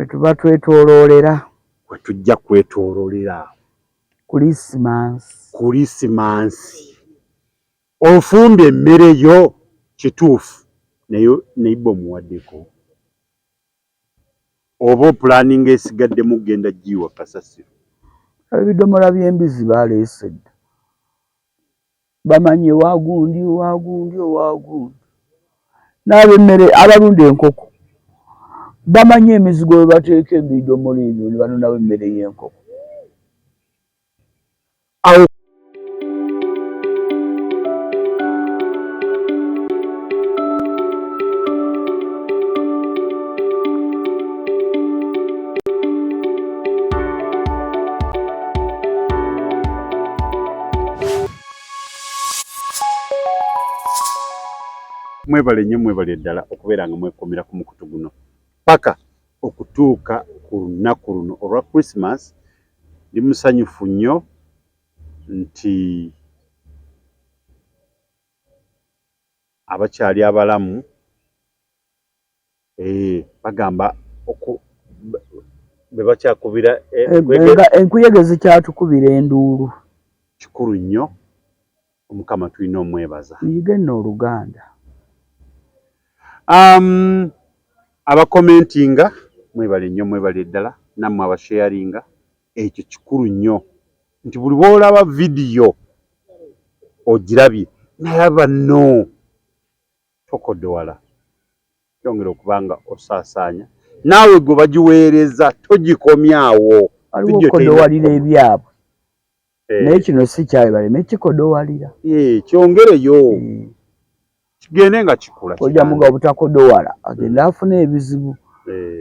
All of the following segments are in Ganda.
bwe tuba twetooloolera we tujja kwetooloolera Kuliisimansi ofumba emmere yo kituufu nayo neiba omuwaddeko oba opulaninga esigaddemu genda giwa kasasiro. ebidomola by'embizi baleese dda bamanye waagundi n'ab'emmere abalunda enkoko bamanye emizigo bwe bateeka ebidomola ebyo ne banoonawo emmere y'enkoko. Awo mwebale nnyo mwebale ddala okubeera nga mwekomera ku mukutu guno paka okutuuka ku lunaku luno olwa Christmas. Ndi musanyufu nnyo nti abakyali abalamu bagamba be bakyakubira enkuyege zikyatukubira enduulu. Kikulu nnyo, Omukama tulina omwebaza. Yige nno Oluganda. Abakomentinga mwebale nnyo mwebale ddala, nammwe abasharinga, ekyo kikulu nnyo nti buli bw'olaba vidiyo ogirabye naye banno tokodowala kyongera okubanga osaasaanya naawe gwe bagiweereza togikomyawo. Waliwo okodowalira ebyabwe naye kino si kyawe baleme kikodowalira. Kyongereyo kigende nga kikula ojja muga obutakodowala agenda afuna ebizibu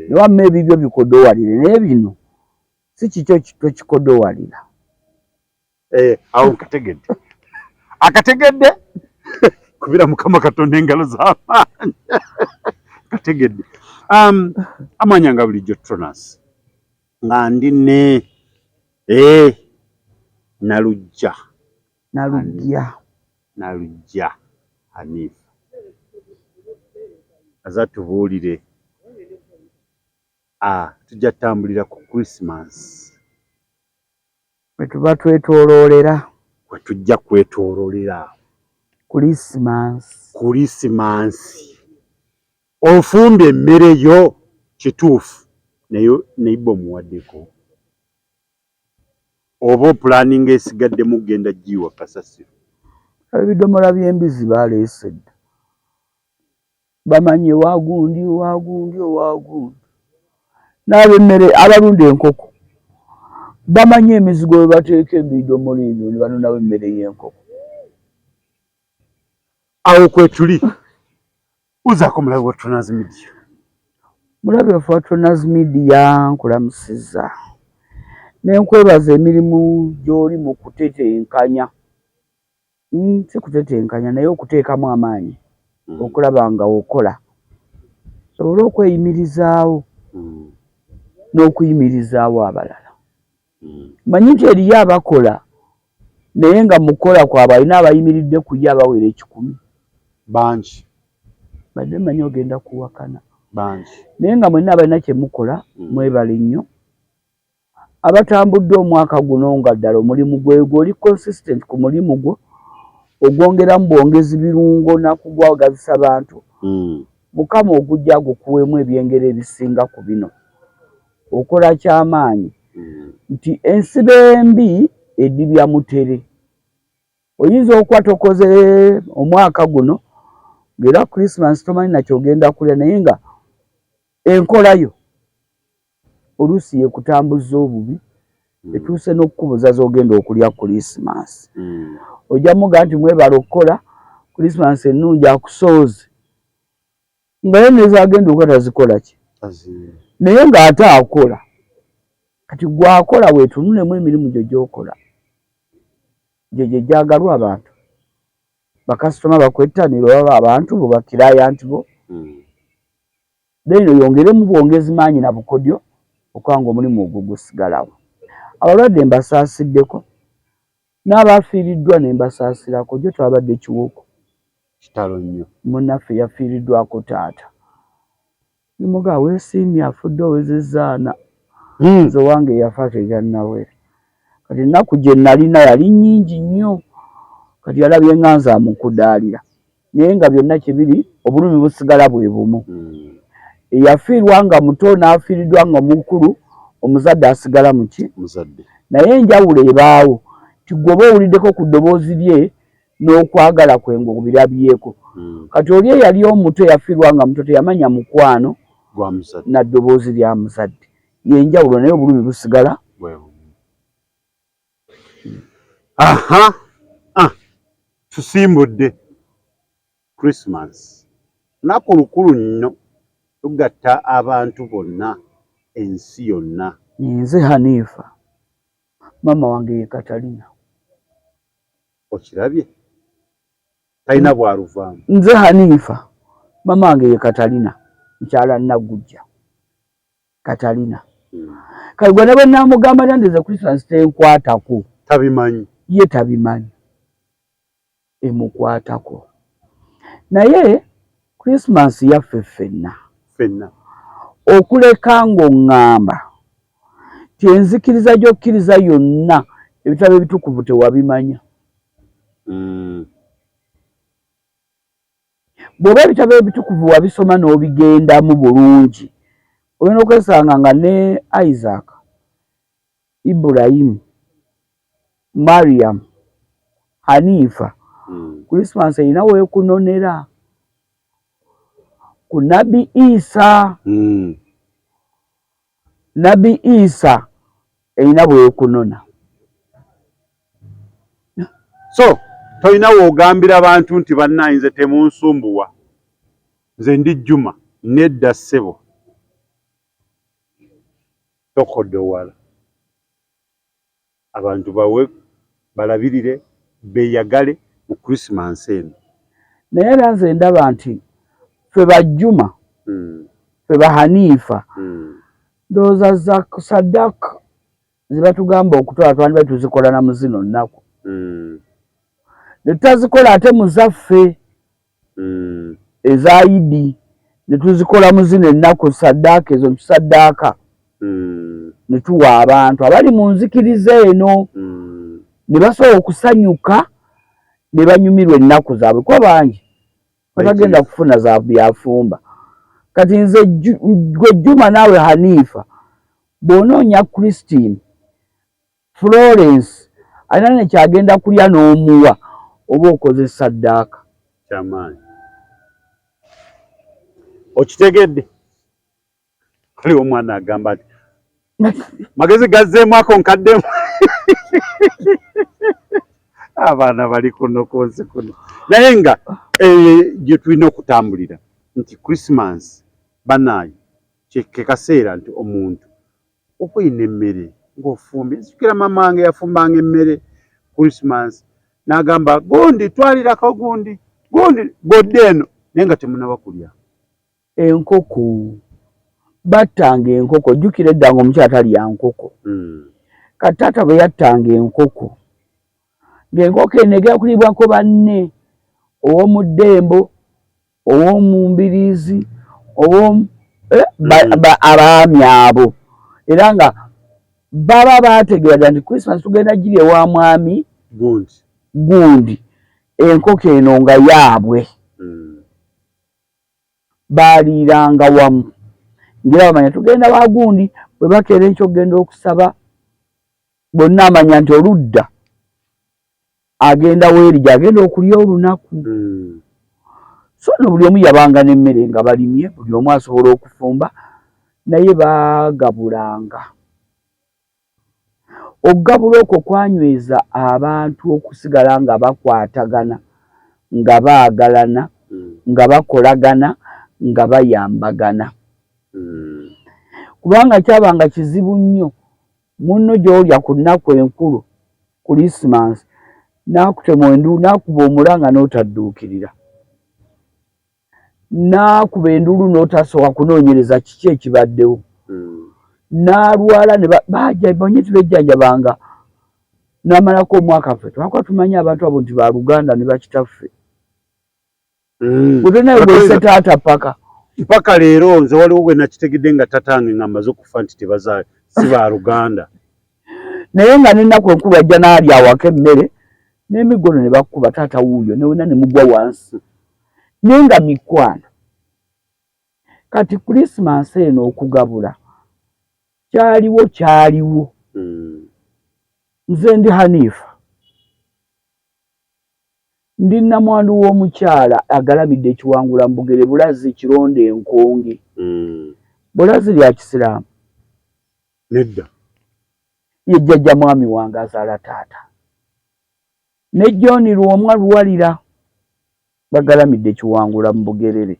niwamma ebibyo bikodowalire naye bino si kikyo tokikodowalira. Awo akategedde kubira Mukama Katonda engalo z'amaanyi kategedde. Amanya nga bulijjo Tronas nga ndi ne Nalujja Hanifa aza tubuulire tujja tambulira ku Christmas bwe tuba twetooloolera we tujja kwetooloolera Kuliisimansi ofumba emmere yo kituufu nayo neiba omuwaddeko oba opulaninga esigaddemu genda giwa kasasiro. ebidomola by'embizi baleese dda bamanye waagundi n'ab'emmere abalunda enkoko bamanye emizigo bwe bateeka ebidomola ebyo ne banoonawo emmere y'enkoko. Awo kwe tuli uzaako mulabe wa Tronas Media. Mulabe wa Tronas Media nkulamusizza nenkwebaza emirimu gy'oli mu kutetenkanya si kutetenkanya naye okuteekamu amaanyi okulaba nga okola sobole okweyimirizaawo n'okuyimirizaawo abalala. Manyi nti eriyo abakola naye nga mukola kwabwe alina abayimiridde ku ye abawera 10 bangi badde manyi ogenda kuwakana bangi naye nga mwenna abalina kye mukola mwebale nnyo. Abatambudde omwaka guno nga ddala omulimu gw'oli consistent ku mulimu gwo ogwongeramu bwongezi birungo nakugwagazisa bantu Mukama ogujja gukuweemu ebyengero ebisinga ku bino okola kyamaanyi nti ensibe embi eddibya mutere. Oyinza okuba tokoze omwaka guno ng'era Christmas tomanyi nakyo ogenda kulya naye nga enkolayo oluusi yekutambuza obubi etuuse n'okukubuza z'ogenda okulya Christmas. Ojja muga nti mwebala okukola Christmas ennungi akusooze nga ye nezagenda okuba tazikola ki naye ng'ate akola kati gwakola weetunulemu emirimu gyo gy'okola gye gyagalwa abantu bakasitoma bakwettanira oba abantu bo bakirayanti bo then oyongeremu bwongezi maanyi na bukodyo okwanga omulimu ogwo gusigalawo. Abalwadde mbasaasiddeko n'abafiiriddwa ne mbasaasirako gyo twabadde kiwoko kitalo nnyo munnaffe yafiiriddwako taata nimuga weesiimye afudde owezezaana nze wange yafa teganawera kati ennaku gye nalina yali nnyingi nnyo kati yalabye ŋŋanza amukudaalira naye nga byonna kibiri obulumi busigala bwe bumu eyafiirwa nga muto n'afiiriddwa nga mukulu omuzadde asigala muki naye enjawulo ebaawo ti gwe oba owuliddeko ku ddoboozi lye n'okwagala kwe ng'obirabyeko kati oli eyali omuto eyafiirwa nga muto teyamanya mukwano na ddoboozi lya muzadde yenjawulo naye obulumi busigala tusimbudde Christmas lunaku lukulu nnyo tugatta abantu bonna ensi yonna. Nze Hanifa mama wange ye Katalina. Okirabye talina bwaluvaamu. Nze Hanifa mama wange ye Katalina mukyala Nagujja Katalina. Kale gwe bwe namugamba nandeze Christmas tenkwatako tabimanyi ye tabimanyi emukwatako naye Christmas yaffe ffenna okuleka ng'oŋŋamba tyenzikiriza gy'okkiriza yonna ebitabo ebitukuvu tewabimanya. Bw'oba ebitabo ebitukuvu wabisoma n'obigendamu bulungi olina okwesanga nga ne Isaac, Ibrahim, Mariam, Hanifa Christmas erina weekunonera ku Nabi Isa. Nabi Isa erina bwekunona. So tolina woogambira abantu nti bannayinze temunsumbuwa nze ndi Juma nedda ssebo tokodde wala abantu bawe balabirire beeyagale mu Christmas eno. Naye era nze ndaba nti ffe bajjuma ffe bahaniifa ndowooza za Saddaaka ze batugamba okutwala twandibadde tuzikola na mu zino nnaku ne tutazikola ate mu zaffe eza Idi ne tuzikola mu zino ennaku Saddaaka ezo Saddaaka ne tuwa abantu abali mu nzikiriza eno ne basobola okusanyuka ne banyumirwa ennaku zaabwe kuba bangi batagenda kufuna za byafumba. Kati nze gwe Juma naawe Hanifa bw'onoonya Christine Florence alina nekyagenda kulya n'omuwa oba okoze Saddaaka. Kyamaanyi okitegedde waliwo omwana agamba nti magezi gazzeemu ako nkaddemu abaana bali kuno konse kuno naye nga gye tulina okutambulira nti Christmas bannaayi ke kaseera nti omuntu okuyina emmere ng'ofumbye. Nzijukira mama wange yafumbanga emmere Christmas n'agamba gundi twalirako gundi godde eno naye nga temunaba kulya. Enkoko battanga enkoko jjukira edda nga omukyala talya nkoko kati taata bwe yattanga enkoko ng'enkoko eno egenda kuliibwako banne ow'omu Ddembo ow'omu Mbiriizi abaami abo era nga baba baategeera nti Christmas tugenda giri ewa mwami gundi enkoko eno nga yaabwe baaliiranga wamu ngira bamanya tugenda wa gundi bwe bakeera enkyo okugenda okusaba bonna amanya nti oludda agenda weerija agenda okulya olunaku. So no buli omu yabanga n'emmere nga balimye buli omu asobola okufumba naye baagabulanga. Okugabula okwo kwanyweza abantu okusigala nga bakwatagana nga baagalana nga bakolagana nga bayambagana. Kubanga kyabanga kizibu nnyo munno gy'olya ku nnaku enkulu Christmas n'akutema enduulu n'akuba omulanga n'otadduukirira n'akuba enduulu n'otasooka kunoonyereza kiki ekibaddewo n'alwala ne bajja banye tibejjanjabanga n'amalako omwaka ffe twakuba tumanyi abantu abo nti baaluganda ne bakitaffe bwe naye bwese taata paka mpaka leero nze waliwo gwe nakitegedde nga tatange ngamba zokufa nti tebazaale si ba Luganda. Naye nga n'ennaku enkulu ajja n'alya awaka emmere n'emigono ne bakuba taata wuuyo ne wena ne mugwa wansi. Naye nga mikwano kati Krismasi eno okugabula kyaliwo. Nze ndi Hanifa ndi nnamwandu w'omukyala agalamidde Kiwangula Mbugere Bulazi Kironde Enkonge. Bulazi lya Kisiraamu nedda ye jjajja mwami wange azaala taata ne John Lwomwa Luwalira bagalamidde Kiwangula Mbugerere.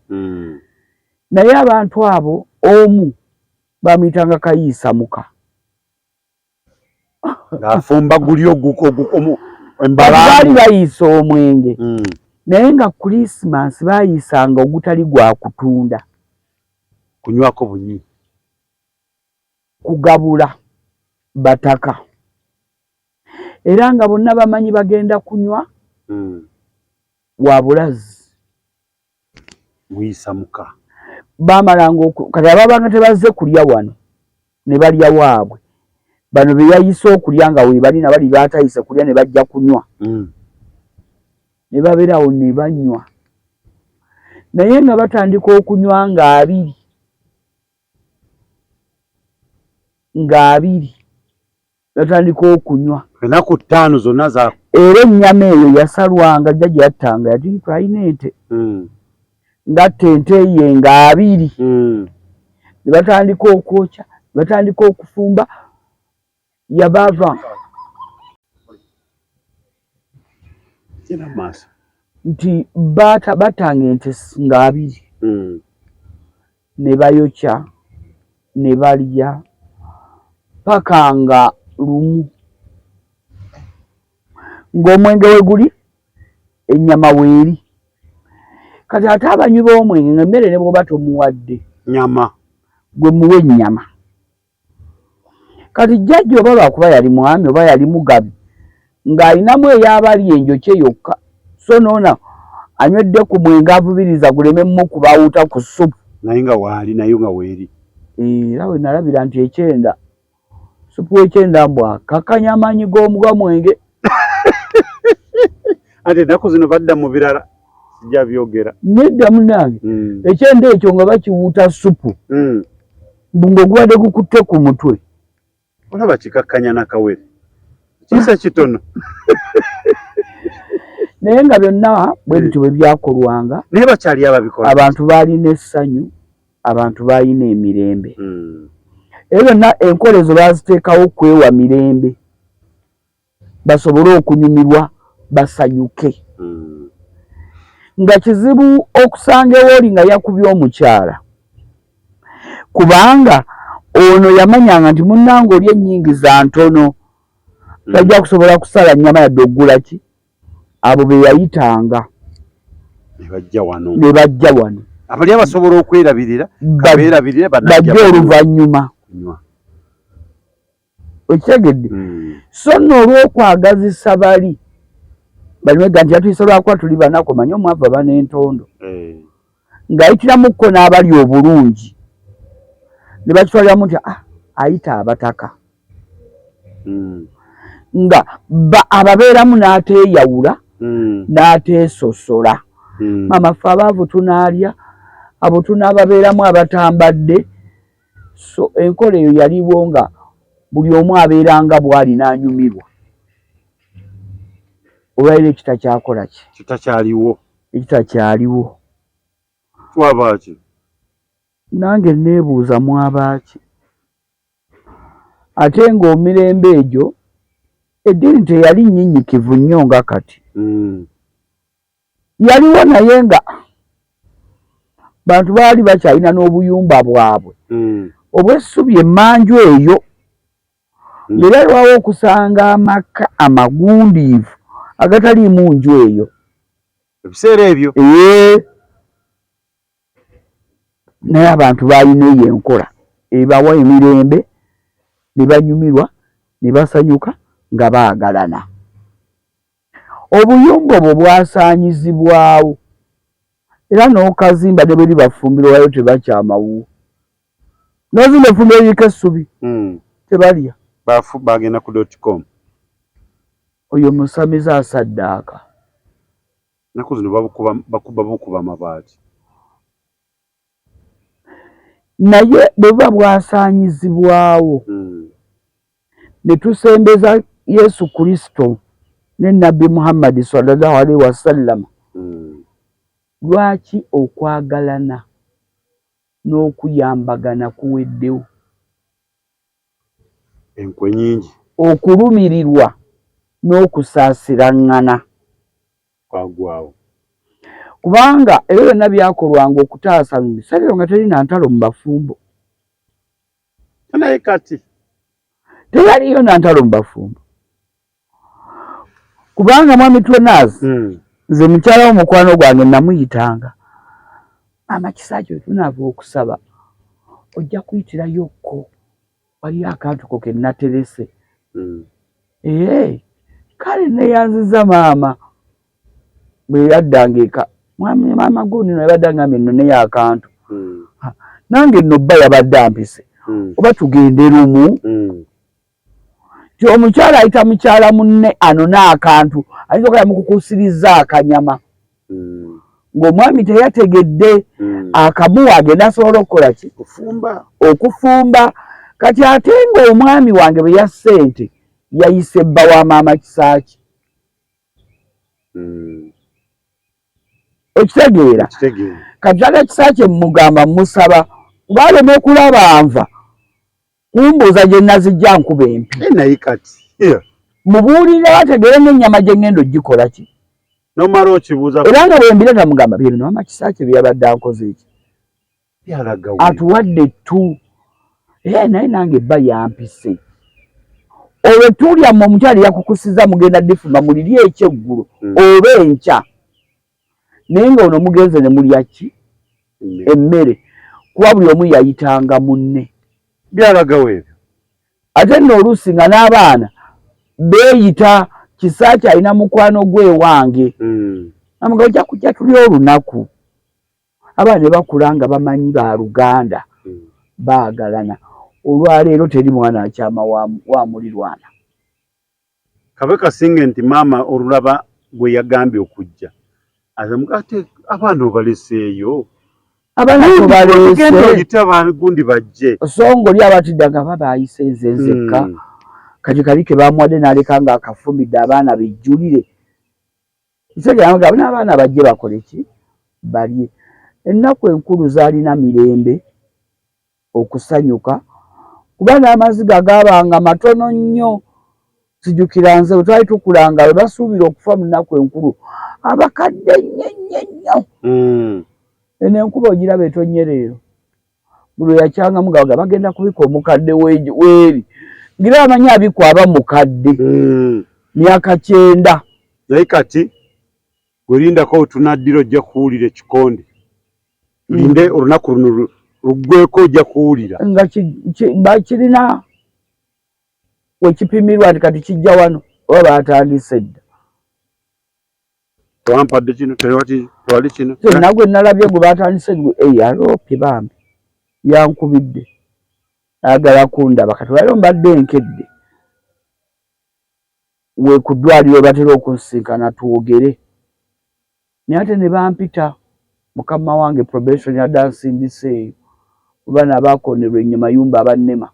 Naye abantu abo omu bamuyitanga Kayiisa Muka ng'afumba guli ogukomu baali bayiisa omwenge. Naye nga Krismasi bayiisanga ogutali gwa kutunda kunywako bunyi kugabula bataka era nga bonna bamanyi bagenda kunywa wa Bulazi Muyiisa Muka. bamalanga kati ababanga tebazze kulya wano ne balya waabwe bano be yayise okulya nga we bali na bali batayise kulya ne bajja kunywa ne babeerawo ne banywa naye nga batandika okunywa ng'abiri batandika okunywa ennaku 5 zonna za era ennyama eyo yasalwanga jjajja yattanga yati twalina ente ngatta ente ye ng'abiri ne batandika okwokya ne batandika okufumba yabaava nti battanga ente ng'abiri ne bayokya ne balya paka nga lumu ng'omwenge we guli ennyama weeri. Kati ate abanywi b'omwenge ng'emmere ne bw'oba tomuwadde nyama gwe muwe ennyama. Kati jjajja oba lwakuba yali mwami oba yali mugabi ng'alinamu ey'abali enjokye yokka so noona anywedde ku mwenge avubiriza guleme mukubawuta ku ssupu naye nga waali nayo nga weeri. Era we nalabira nti ekyenda supu w'ekyenda bw'akakanya amaanyi g'omugwa mwenge. Ate ennaku zino badda mu birala sijja byogera nedda munnange ekyenda ekyo nga bakiwuuta supu ng'ogubadde gukutte ku mutwe olaba kikakkanya nakawere kiisa kitono. Naye nga byonna bwe bityo bwe byakolwanga naye bakyali ababikola abantu baalina essanyu abantu baalina emirembe era byonna enkola ezo baaziteekawo okwewa mirembe basobole okunyumirwa basanyuke. Nga kizibu okusanga ewooli nga yakubye omukyala kubanga ono yamanyanga nti munnange oli ennyingi za ntono tajja kusobola kusala nnyama yadde oggula ki abo be yayitanga ne bajja wano abali abasobola okwerabirira kabeerabirire bajja oluvannyuma okitegedde. So nno olw'okwagazisa bali balimwega nti yatuyise lwakuba tuli banako manye omwavu aba n'entondo ng'ayitiramukko n'abali obulungi ne bakitwaliramu nti ayita abataka nga ababeeramu n'ateeyawula n'ateesosola. Mama ffe abaavu tunaalya abo tunaababeeramu abatambadde. So enkola eyo yaliwo nga buli omu abeeranga bw'ali n'anyumirwa. Olwaliro ekita kyakola ki? Ekitakyaliwo. Twabaaki? Nange neebuuza mwabaaki. Ate ng'omirembe egyo eddiini teyali nnyinyikivu nnyo nga kati. Yaliwo naye nga bantu baali bakyalina n'obuyumba bwabwe obw'essubi emmanju eyo. Era lwawo okusanga amaka amagundiivu agataliimu nju eyo ebiseera ebyo. Naye abantu baalina eyo enkola ebawa emirembe ne banyumirwa ne basanyuka nga baagalana. Obuyumba obwo bwasaanyizibwawo era n'okazimba ne bwe libafumbiro wayo tebakyamawu n'ozimba effumbiro liriko essubi tebalya bagenda ku .com oyo musamiza asaddaaka naku zino bakuba mabaati naye bwe buba bwasaanyizibwawo ne tusembeza Yesu Kristo ne Nabbi Muhammad sallallahu alaihi wasallam lwaki okwagalana n'okuyambagana kuweddewo enkwe nyingi okulumirirwa n'okusaasiraŋŋana kwagwawo kubanga ebyo byonna byakolwanga okutaasa mu bisaleero nga terina ntalo mu bafumbo naye kati tewaliyo na ntalo mu bafumbo kubanga mwami Twenaz nze mukyala w'omukwano gwange namuyitanga mama Kisakyo tunaava okusaba ojja kuyitirayokko waliyo akantu ko ke naterese kale neyanziza maama bwe yaddanga eka mwami maama gundi no yabadde angambye nno neyo akantu nange nno bba yabadde ampise oba tugende lumu ti omukyala ayita mukyala munne anona akantu ayinza okala mukukusiriza akanyama ng'omwami teyategedde akamuwa agenda asobola okukola ki okufumba kati ate ng'omwami wange bwe yasse ente yayise bba wa maama Kisaki okitegeera kati ate Kisaki mugamba musaba ng'aleme kulaba nva kumbuuza gye nazijja nkuba empi naye kati mubuulire bategeere n'ennyama gye ngendo gikola ki nomala okibuuza era nga bwe mbireta mugamba bye bino maama Kisaki bye yabadde akoze eki atuwadde tu naye nange bba yampise olwo tulya mu omukyala yakukusiza mugenda difuma muliri ekyeggulu oba enkya naye nga ono mugenze ne mulya ki emmere kuba buli omu yayitanga munne byalagawo ebyo ate nno oluusi nga n'abaana beeyita Kisaki alina mukwano gwe wange amuga ojja kujja tuli olunaku abaana ne bakula nga bamanyi ba Luganda baagalana olwaleero teri mwana akyama wa mulirwana kabe kasinge nti maama olulaba gwe yagambye okujja ate abaana obaleseeyo abaana tobaleese gundi bajje songa oli abatidda nga babayise nzenzekka kati kali ke bamuwadde n'aleka nga akafumidde abaana bijjulire kisegera n'abaana bajje bakole ki balye ennaku enkulu zaalina mirembe okusanyuka kuba n'amaziga gaabanga matono nnyo sijjukira nze bwe twali tukulanga bwe basuubira okufa mu nnaku enkulu abakadde nnyo eno enkuba ogiraba etonye leero buli yakyanga mugaga bagenda kubika omukadde weeri ngira amanyi abikwaba mukadde myaka 9 naye kati gwelindako tunaddira ojja kuwulira ekikonde linde olunaku luno luggweko ojja kuwulira nga bakirina wekipimirwa nti kati kijja wano oba baatandise dda tewampadde kino tewali kino nagwe nalabye gwe baatandise alopye bambi yankubidde ayagala kundaba kati waliwo mbadde enkedde we ku ddwaliro batera okunsinkana twogere naye ate ne bampita mukama wange probation yadde ansindiseeyo kuba nabaakonerwa ennyo mayumba abannema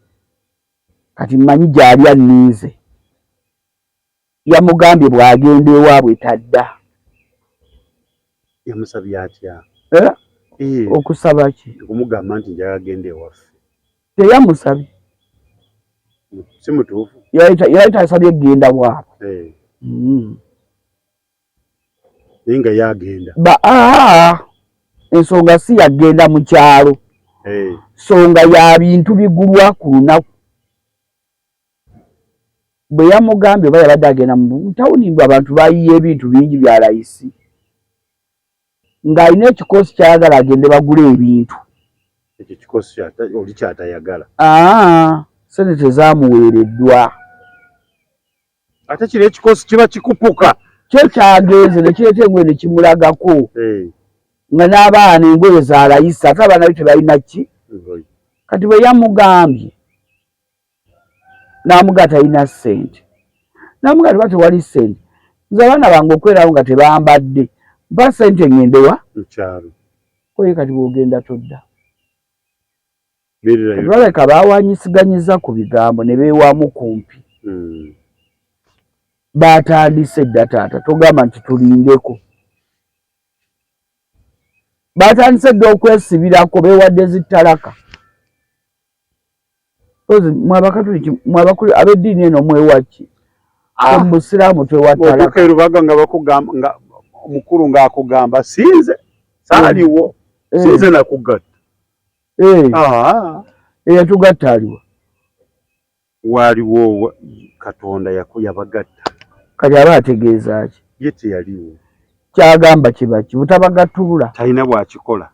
kati mmanyi gy'ali anniize yamugambye bw'agenda ewaabwe tadda yamusabye atya okusaba ki okumugamba nti njagala agenda ewaffe teyamusabye si mutuufu yali tasabye genda bwabwe naye nga yagenda ensonga si yagenda mu kyalo nsonga ya bintu bigulwa ku lunaku bwe yamugambye oba yabadde agenda mu tawuni mbwe abantu bayiye ebintu bingi bya layisi ng'alina ekikosi kyayagala agende bagula ebintu ekyo kikosi oli kyatayagala sente tezaamuweereddwa ate kiri ekikosi kiba kikupuka kye kyagenze ne kireeta engwe ne kimulagako nga n'abaana engoye zaalayisa ate abaana be tebalina ki kati bwe yamugambye n'amugaa talina ssente n'amugaa tiba tewali ssente nze abaana bange okwerawo nga tebambadde mpa ssente ŋŋendewa mukyalo koye kati bw'ogenda todda baleka baawanyisiganyiza ku bigambo ne beewamu kumpi baatandise dda taata togamba nti tulindeko baatandise dda okwesibirako beewadde zittalaka mwabakatuliki mwabakulu ab'eddiini eno mwewaki musiraamu twewattalaka erubaga nga bakugamba nga omukulu ng'akugamba sinze saaliwo sinze nakugatta eyatugatta aliwa waaliwo Katonda yabagatta kati aba ategeeza ki ye teyaliwo kyagamba kibaki butabagattulula talina bw'akikola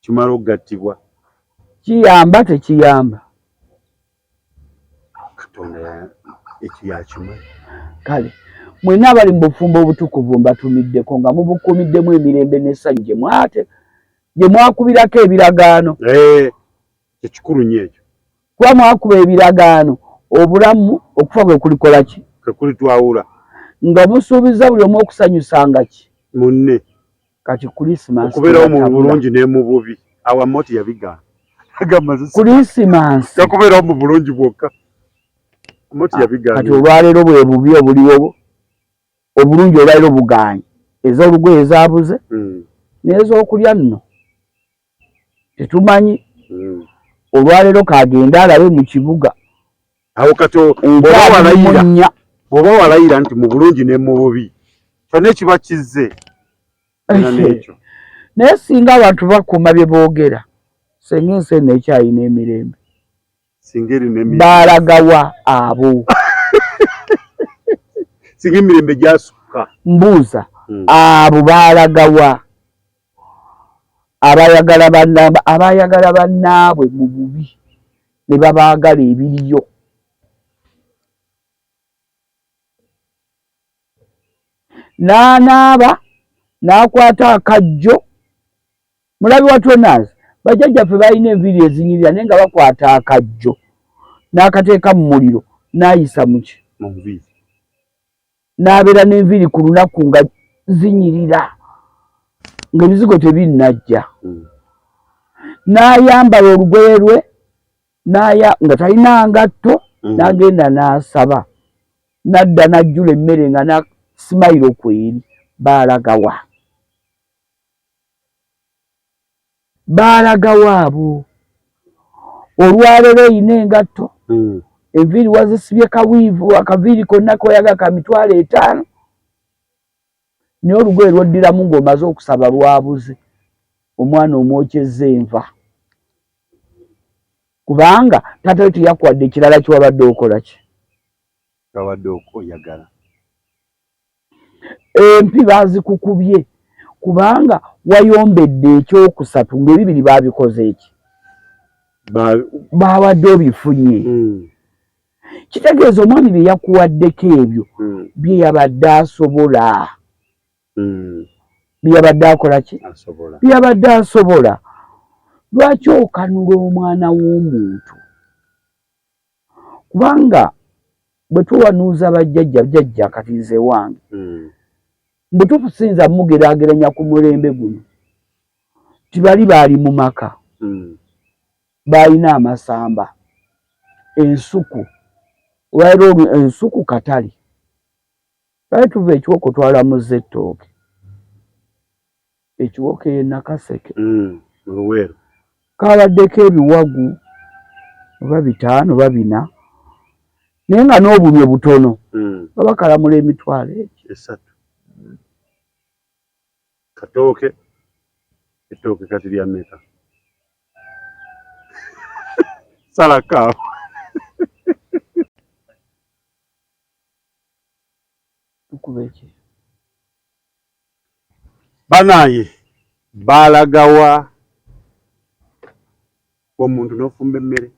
kimala okugattibwa kiyamba tekiyamba Katonda ekyo yakimanyi kale mwenna abali mu bufumbo obutukuvu mbatumiddeko nga mubukuumiddemu emirembe n'essanyu gye mwakubirako ebiragaano ekikulu nnyo ekyo kuba mwakuba ebiragaano obulamu okufa kwe kulikola ki kulitwawula nga musuubiza buli omu okusanyusanga ki munne kati Christmas okubeerawo mu bulungi ne mu bubi awamoti yabigaana Christmas yakubeerawo mu bulungi bwokka amoti yabigaana kati olwaleero bwe bubi obuliwo obulungi olwaleero buganye ez'olugoye ezaabuze n'ez'okulya nno tetumanyi olwaleero kagende alabe mu kibuga awo kati bw'oba walayira nti mu bulungi ne mu bubi kyonna ekiba kizze n'ekyo naye singa abantu bakuuma bye boogera senga ensi eno ekyalina emirembe singa erina emirembe baalagawa abo singa emirembe gyasukka mbuuza abo baalagawa abayagala bannaabwe mu bubi ne babaagala ebiriyo n'anaaba n'akwata akajjo mulabi wa Tonazi bajjajjaffe balina enviiri ezinyirira naye nga bakwata akajjo n'akateeka mu muliro n'ayisa muki mu nviiri n'abeera n'enviiri ku lunaku nga zinyirira ng'ebizigo tebinnajja n'ayambala olugoye lwe nga talina ngatto n'agenda n'asaba n'adda n'ajjula emmere nga n'asimayiro kweri baalagawa abo olwaleero eyina engatto enviiri wazisibye kawiivu akaviiri konna koyaga ka 5,000 naye olugoye lwoddiramu ng'omaze okusaba lwabuze omwana omwokyezza enva kubanga taata we teyakwadde ekirala kiwabadde okola ki wabadde oyagala empi baazikukubye kubanga wayombedde ekyokusatu ng'ebibiri baabikoze eki baabadde obifunye kitegeeza omwami bye yakuwaddeko ebyo bye yabadde asobola byabadde akola ki byabadde asobola lwaki okanula omwana w'omuntu kubanga bwe tuwanuuza bajjajja kati nze wange bwe tukusinza mugeraageranya ku mulembe guno tibali baali mu maka baalina amasamba ensuku olwaleero ensuku katali bali tuva ekiwoko twalamuza ettooke ekiwoko ye Nakaseke Luweero kabaddeko ebiwagu oba 5 oba 4 naye nga n'obulyo butono babakalamula emitwalo egyo 3 katooke ettooke kati lya mmeka salakaawo tukubeki banaye baalagawa omuntu n'ofumba emmere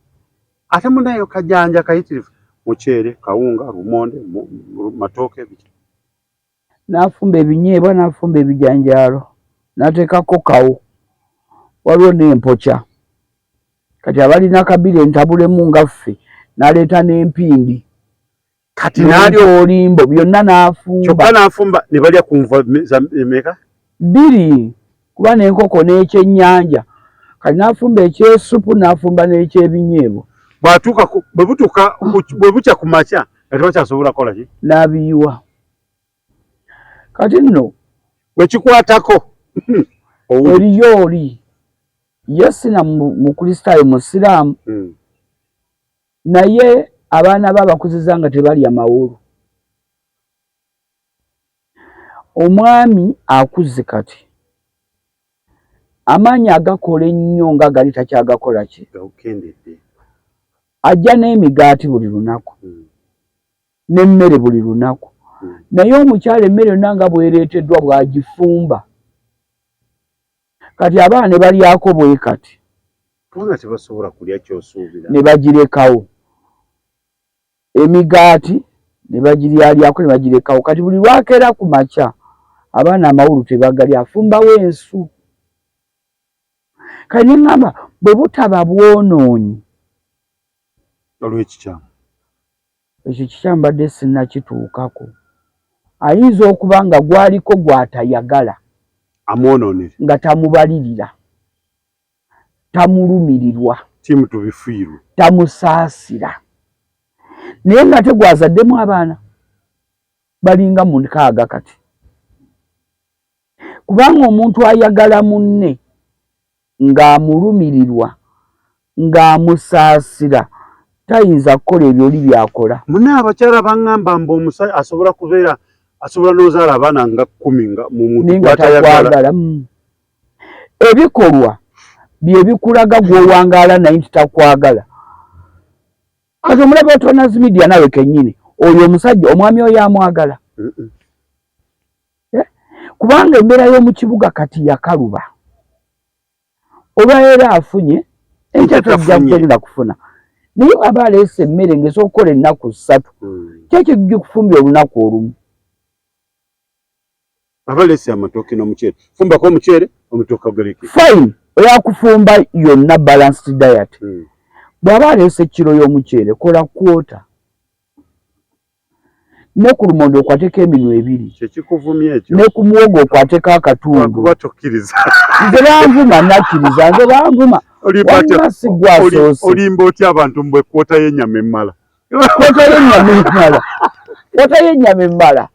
ate munayo kajanja kayitirivu muceere kawunga lumonde matooke biki n'afumba ebinyeebwa n'afumba ebijanjaalo n'ateekako kawo waliwo n'empokya kati abalina akabiri entabulemu nga ffe n'aleeta n'empindi kati nalyo olimbo byonna n'afumba kyokka n'afumba ne balya ku nva emeka 2 kuba n'enkoko n'ekyennyanja kati n'afumba ekyesupu n'afumba n'ekyebinyeebwa bwe bukya ku makya nga tebakyasobola kukola ki n'abiyiwa kati nno bwe kikwatako eriyo oli ye sina mukristaayo musiraamu naye abaana be abakuziza nga tebalya mawolu omwami akuze kati amaanyi agakola ennyo nga gali takyagakola ki ajja n'emigaati buli lunaku n'emmere buli lunaku naye omukyala emmere yonna nga bwereeteddwa bw'agifumba kati abaana ne balyako bwe kati kubanga tebasobola kulya ky'osuubira ne bagirekawo emigaati ne bagiryalyako ne bagirekawo kati buli lwakeera ku makya abaana amawulu tebagalya afumbawo ensu kati neŋŋamba bwe butaba bwonoonyi olw'ekikyamu ekyo kikyamu badde sinnakituukako ayinza okuba nga gwaliko gw'atayagala amwonoonere nga tamubalirira tamulumirirwa timutubifiirwe tamusaasira naye nga tegwazaddemu abaana balinga 6 kati kubanga omuntu ayagala munne ng'amulumirirwa ng'amusaasira tayinza kukola ebyo oli byakola mune abakyala baŋŋamba mbu omusajja asobola n'ozaala abaana nga 10 nga mu muntu gw'atayagala ebikolwa bye bikulaga gw'owangaala naye nti takwagala kati omulaba otonazi media nawe kennyini oyo omusajja omwami oyo amwagala kubanga embeera y'omu kibuga kati yakaluba olwaera afunye enkya tojja kugenda kufuna naye aba aleese emmere ng'esobola okukola ennaku 3 kyekyo kijja okufumbya olunaku olumu aba leese amatooke n'omuceere fumbako omuceere omutooka ogereke fine oyakufumba yonna balanced diet bw'aba aleese kiro y'omuceere kola 1/4 ne ku lumonde okwateko eminwe 2 kyekikuvumya ekyo ne ku muwogo okwateko akatundu kuba tokkiriza nze banvuma nakkiriza nze banvuma wanga sigwasoose olimba otya abantu mbwe kwota y'ennyama emmala kwota y'ennyama emmala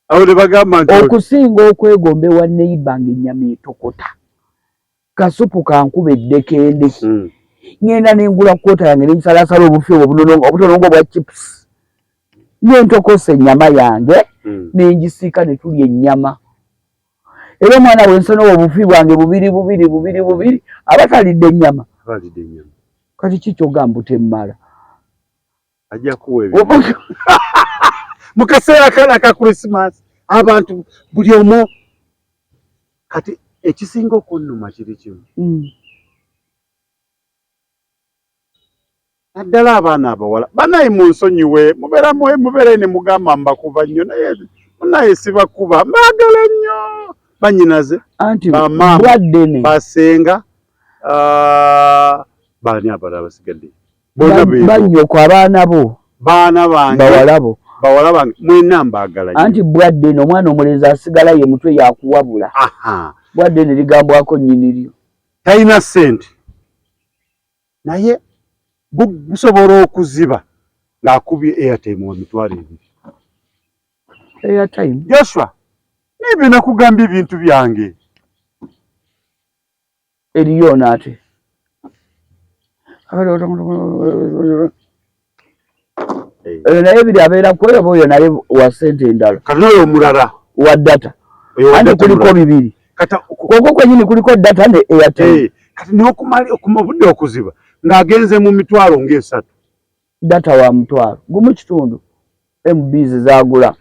awo ne bagamba nti okusinga okwegombewa neiba ng'ennyama etokota kasupu kankuba eddekende ngenda nengula kwota yange nensalasala obufi obutono ng'obwa chips nentokose ennyama yange nenjisiika ne tulya ennyama era omwana bwensona obufi bwange bubiri aba talidde ennyama kati kikyogamba temmala ajja kuwa ebyo mu kaseera kale aka Christmas abantu buli omu kati ekisinga okunnuma kiri kimu naddala abaana abawala banaye munsonyiwe mubeere ne mugamba mbakuba nnyo naye munaye sibakuba mbaagala nnyo banyinaze bamaama basenga baani abalala basigadde bannyoko abaana bo baana bange bawala bange mwena mbaagala anti bwadde n'omwana omulenzi asigala ye mutwe yakuwabula bwadde ne ligambwako nnyiniryo talina ssente naye gusobola okuziba ng'akubye airtime wa mitwalo 2 airtime Joshua nibe nakugambye ebintu byange eriyo naate naye biri abeera kweyoba oyo naye wa ssente endala kati noyo omulala wa data anti kuliko 2 kwokwo kwenyini kuliko data ne airtime kati n'okumala obudde okuziba ng'agenze mu mitwalo ng'esatu data wa mutwalo gumu kitundu MBs zagula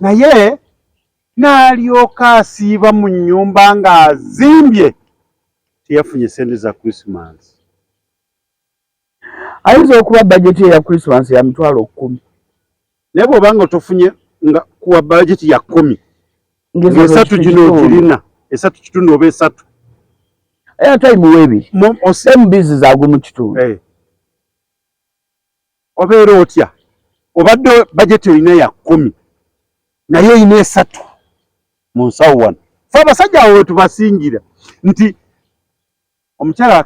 naye n'alyoka asiiba mu nnyumba ng'azimbye teyafunye sente za Christmas ayinza okuba bajeti ya Christmas ya mitwalo 10 naye bw'obanga tofunye nga kuwa bajeti ya 10 ng'esatu gino ogirina esatu kitundu oba esatu airtime webiri emubizi zago mu kitundu obeera otya obadde bajeti olina ya 10 naye olina esatu mu nsawo wano fe abasajja awo wetubasingira nti omukyala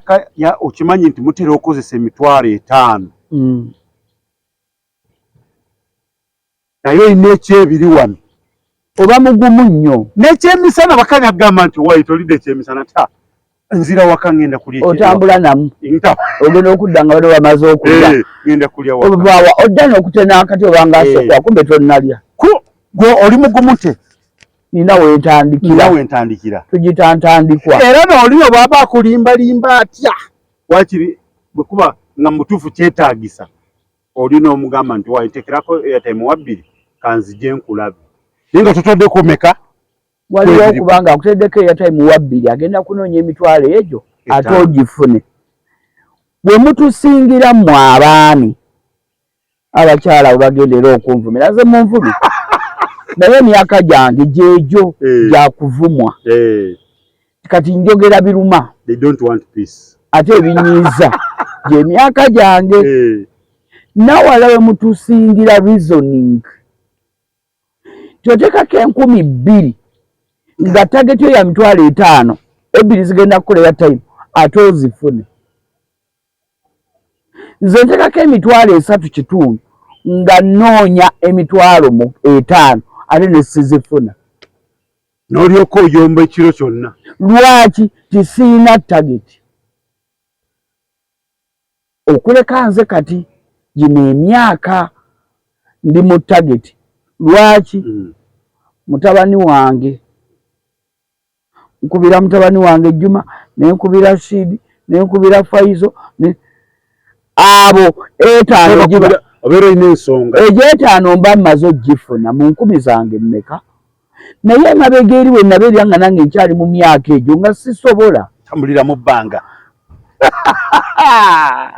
okimanyi nti mutera okozesa emitwalo 5 naye olina ekyebiri wano oba mugumu nnyo n'ekyemisana bakanya agamba nti wayi tolidde ekyemisana ta nzira waka ngenda kulya otambula namu ogenda okudda nga bano bamaze okulya ngenda kulya obaawa odda n'okutena akati obanga asokwa kumbe tonnalya gwe oli mugumu te nina wentandikira tugitantandikwa era n'oli obaaba akulimbalimba atya wakiri bwe kuba nga mutuufu kyetaagisa olina omugamba nti waitekerako airtime wa 2 kanzije nkulabe naye nga totoddeko meka waliwo okubanga akuteddeko airtime wa 2 agenda kunoonya emitwalo egyo ate ogifune bwe mutusingira mmwe abaami abakyala bwe bagendera okunvumira ze munvumi naye emyaka gyange gyegyo gyakuvumwa kati njogera biruma ate ebinyiiza gy'emyaka gyange nawala we mutusingira reasoning tyoteekako 2,000 nga tageti yo ya mitwalo 5 2 zigenda kukola airtime ate ozifune nze nteekako emitwalo 3 kitundu nga nnoonya emitwalo 5 ate ne sizifuna n'olyoka oyomba ekiro kyonna lwaki tisiina tageti okuleka nze kati gino emyaka ndi mu tageti lwaki mutabani wange nkubira mutabani wange Juma nenkubira Shidi nenkubira Faizo abo 5 giba obeera olina ensonga egyo 5 mba mmaze ogifuna mu 10 zange mmeka naye emabega eri we nabeera nga nange nkyali mu myaka egyo nga sisobola tambulira mu bbanga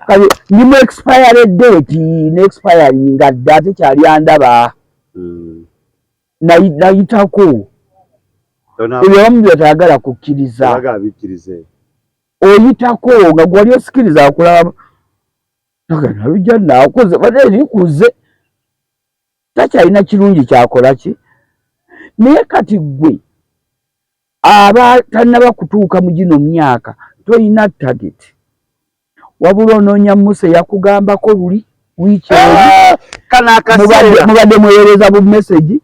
kale ndi mu expire date ne expire nga dda ate kyali andaba nayitako ebyo omu byotayagala kukkiriza oyitako nga gwali osikiriza akulaba nabijja naakoze bate erikuze takyalina kirungi kyakola ki naye kati gwe aba tannaba kutuuka mu gino myaka toyina target wabula onoonya Musa yakugambako luli wiiki mubadde mwewereza bu message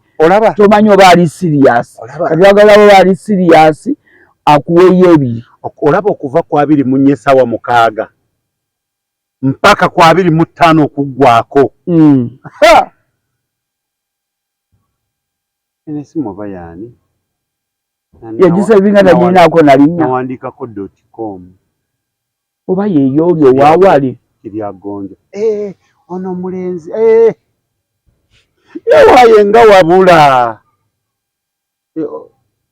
tomanyi oba ali serious kati wagala oba ali serious akuweeyo 2 olaba okuva ku 24 essaawa 6 mpaka ku 25 okuggwako ene simu oba yaani yagisavinga nagirinaako nalinnya nawandikako .com oba yeeyo olyo waawali kiryagonjo ono omulenzi yawaye nga wabula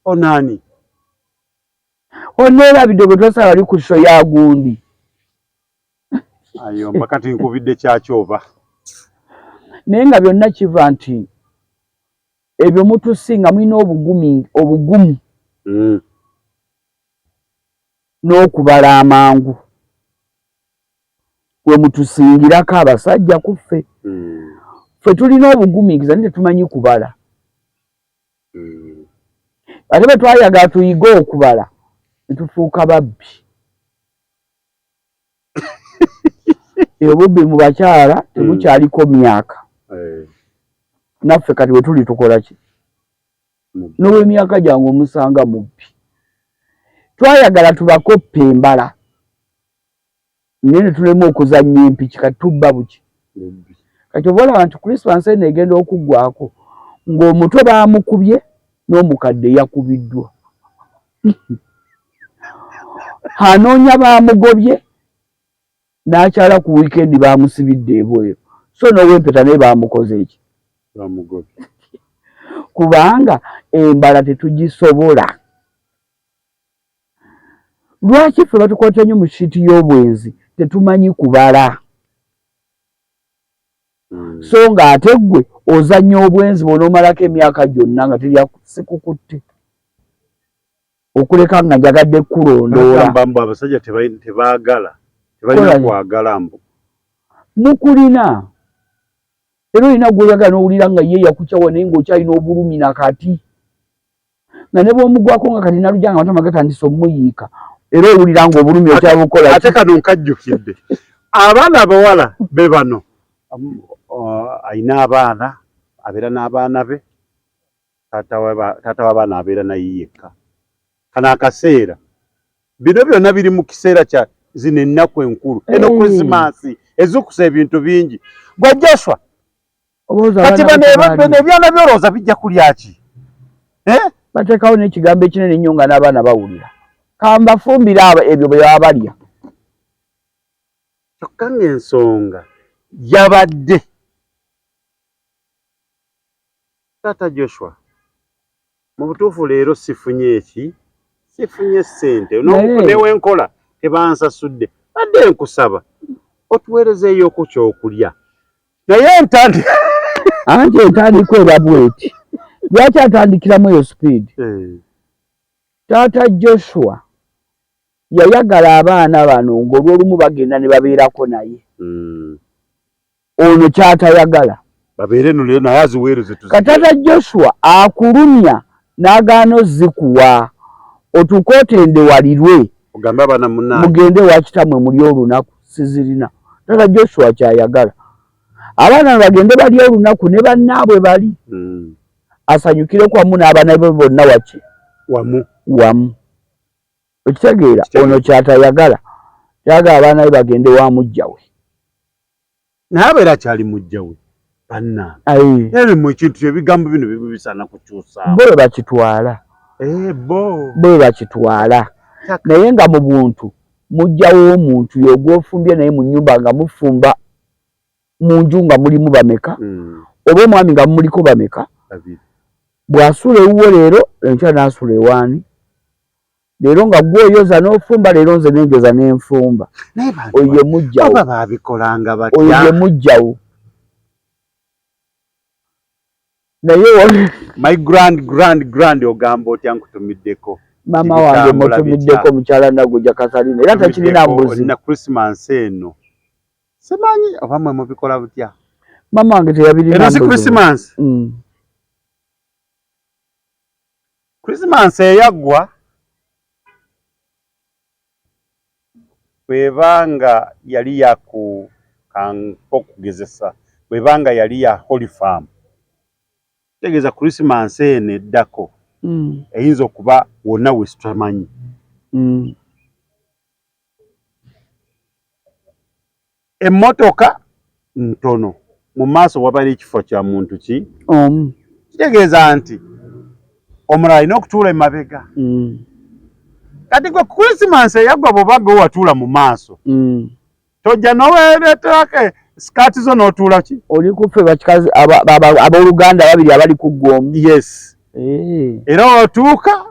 onani oneerabidde gwe twasaba ali ku sho ya gundi ayo mbakati nkubidde kyakyoba naye nga byonna kiva nti ebyo mutusinga mulina obugumu n'okubala amangu we mutusingirako abasajja kuffe ffe tulina obugumiikiza naye tetumanyi kubala ate bwe twayagala tuyige okubala netufuuka babbi obubbi mu bakyala tebukyaliko myaka naffe kati we tuli tukola ki n'olw'emyaka gyange omusanga mubbi twayagala tubakoppe embala naye ne tulema okuzannya empiki kati tubba buki kati oba olaba nti Christmas eno egenda okuggwako ng'omuto baamukubye n'omukadde yakubiddwa anoonya baamugobye n'akyala ku wiikendi baamusibidde ebweru so n'ow'empeta naye baamukoze eki kubanga embala tetugisobola lwaki ffe batukwata nnyo mu shiiti y'obwenzi tetumanyi kubala so ng'ate ggwe ozannya obwenzi bw'onoomalako emyaka gyonna nga sikukutte okuleka nga njagadde kulondoola. Mbambu abasajja tebaagala tebalina kwagala mbu mukulina era olina gw'oyagala n'owulira nga ye yakukyawa naye ng'okyalina obulumi nakati nga ne bw'omugwako nga kati nalujja nga matama gatandise omuyiika era owulira ng'obulumi okyabukola. Ate kano nkajjukidde abaana abawala be bano ayina abaana abeera n'abaana be taata w'abaana abeera naye yekka. Kano akaseera bino byonna biri mu kiseera kya zino ennaku enkulu eno Krismasi ezukusa ebintu bingi. Gwa Joshua kati bano ebyana byolowooza bijja kulya ki? Bateekawo n'ekigambo ekinene ennyo nga n'abaana bawulira kambafumbira ebyo bwe baba balya. Kyokka ng'ensonga yabadde taata Joshua mu butuufu leero sifunye ssente newenkola tebansasudde badde nkusaba otuweerezeeyo ku kyokulya naye anti entandikwa era bweti lwaki atandikiramu eyo speed. Taata Joshua yayagala abaana bano ng'olwolumu bagenda ne babeerako naye. Ono kyatayagala babeere no leero naye aziweereze tuzi. Taata Joshua akulumya n'agaana ozzikuwa otuuke otendewalirwe ogambe abaana munnange mugende wa kitamwe muli olunaku sizirina. Taata Joshua kyayagala abaana bagende bali olunaku ne bannaabwe bali asanyukire kwamu n'abaana be bonna waki wamu. Okitegeera ono kyatayagala kyagala abaana be bagende wa mujjawe naye abeera akyali mujjawe banna eri mu ekintu ebigambo bino bibisaana kukyusa bo bakitwala bo bakitwala naye nga mu buntu mujjawo omuntu yogwofumbye naye mu nnyumba nga mufumba mu nju nga mulimu bameka oba omwami nga mumuliko bameka bw'asula ewuwo leero enkya n'asula ewaani leero nga gw'oyoza n'ofumba leero nze nenjoza n'enfumba oyo ye mujjawo oyo ye mujjawo. Naye my grand ogamba otya nkutumiddeko mama wange mutumiddeko mukyala Nagujja Kasalina era takirina mbuzi na Christmas eno simanyi oba mwe mubikola butya. Mama wange teyabirina mbuzi Christmas Christmas eyaggwa bwebanga yali yaku okugezesa bwebanga yali ya Holy Farm tegeeza Christmas eno eddako eyinza okuba wonna we tutamanyi. Emmotoka ntono mu maaso wabali ekifo kya muntu ki kitegeeza nti omulala alina okutuula emabega. Kati gwe Christmas eyaggwa bw'oba watuula mu maaso tojja n'oweereterako sikaati zo n'otuula ki oli kuffe bakikazi abooluganda babiri abali ku ggoomu. Yes. Era otuuka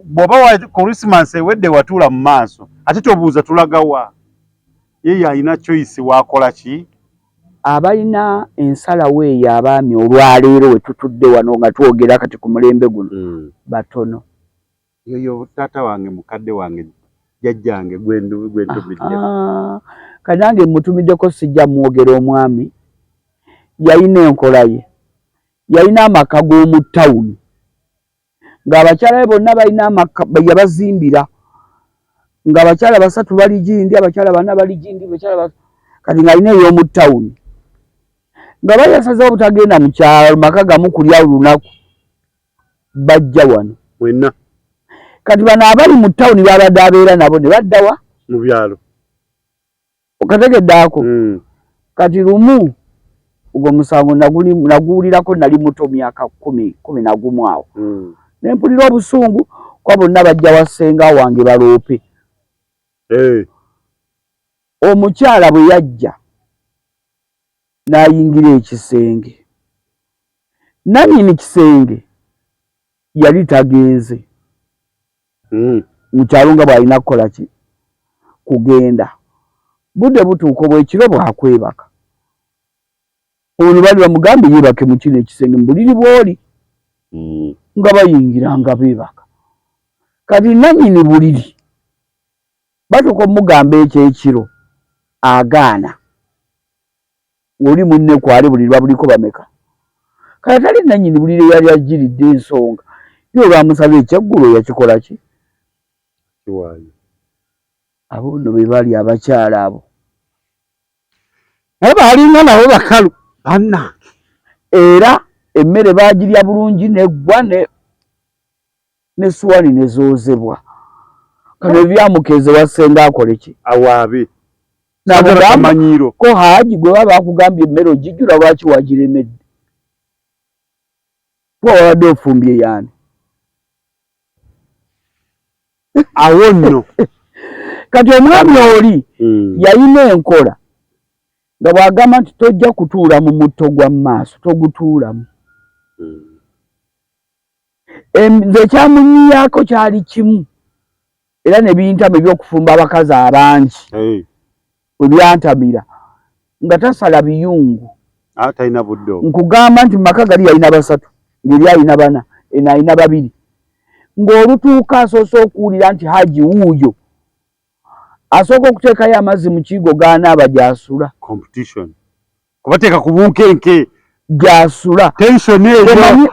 bw'oba wa Christmas ewedde watuula mu maaso ate tobuuza tulagawa ye alina choice wakola ki. Abalina ensalawo eyo abaami olwaleero we tutudde wano nga twogera kati ku mulembe guno batono. Yoyo taata wange mukadde wange jjajjange gwentumidde kanange mutumiddeko sijja mwogera omwami yalina enkola ye yalina amaka g'omu ttawuni ng'abakyala be bonna balina amaka yabazimbira ng'abakyala 3 bali Gindi abakyala 4 bali Gindi kati ng'alina ey'omu ttawuni nga bayasazeewo butagenda mu kyalo maka gamu kulya olunaku bajja wano mwenna. Kati bano abali mu ttawuni babadde abeera nabo ne baddawa mu byalo okategedde ako. Kati lumu ogwo musango naguwulirako nali muto myaka 10 awo ne mpulira obusungu kwa bonna bajja wa ssenga wange baloope. Omukyala bwe yajja n'ayingira ekisenge nannyini kisenge yali tagenze mu kyalo nga bw'alina kukola ki kugenda budde butuuka obwekiro bwakwebaka ono bali bamugambe yebake mu kino ekisenge mbuliri bwoli nga bayingira nga beebaka kati nannyini buliri batuka omugamba ekyekiro agaana oli munne kwali buliri babuliko bameka kati atali nannyini buliri yali agiridde ensonga ye olwamusaba ekyeggulo yakikola ki abo nno be bali abakyala abo naye baalinga nabo bakalu bannange era emmere baagirya bulungi neggwa ne suwani ne zoozebwa kano ebyamukeze wasenga akole ki awaabe namugambo ko haaji gwe baba bakugambye emmere ogijjula lwaki wagiremedde wawadde ofumbye yaani awo nno kati omwami oli yalina enkola nga bw'agamba nti tojja kutuula mu mutto gwa maaso togutuulamu nze ekyamunyiyaako kyali kimu era ne bintamya ebyokufumba abakazi abangi bwe byantamira nga tasala biyungu talina budde nkugamba nti mu maka gali yalina basatu ngeri alina bana eno alina babiri ng'olutuuka asoose okuwulira nti haji wuuyo asooka okuteekayo amazzi mu kiigo g'anaaba gy'asula competition kubateeka ku bunkenke gy'asula tension eyo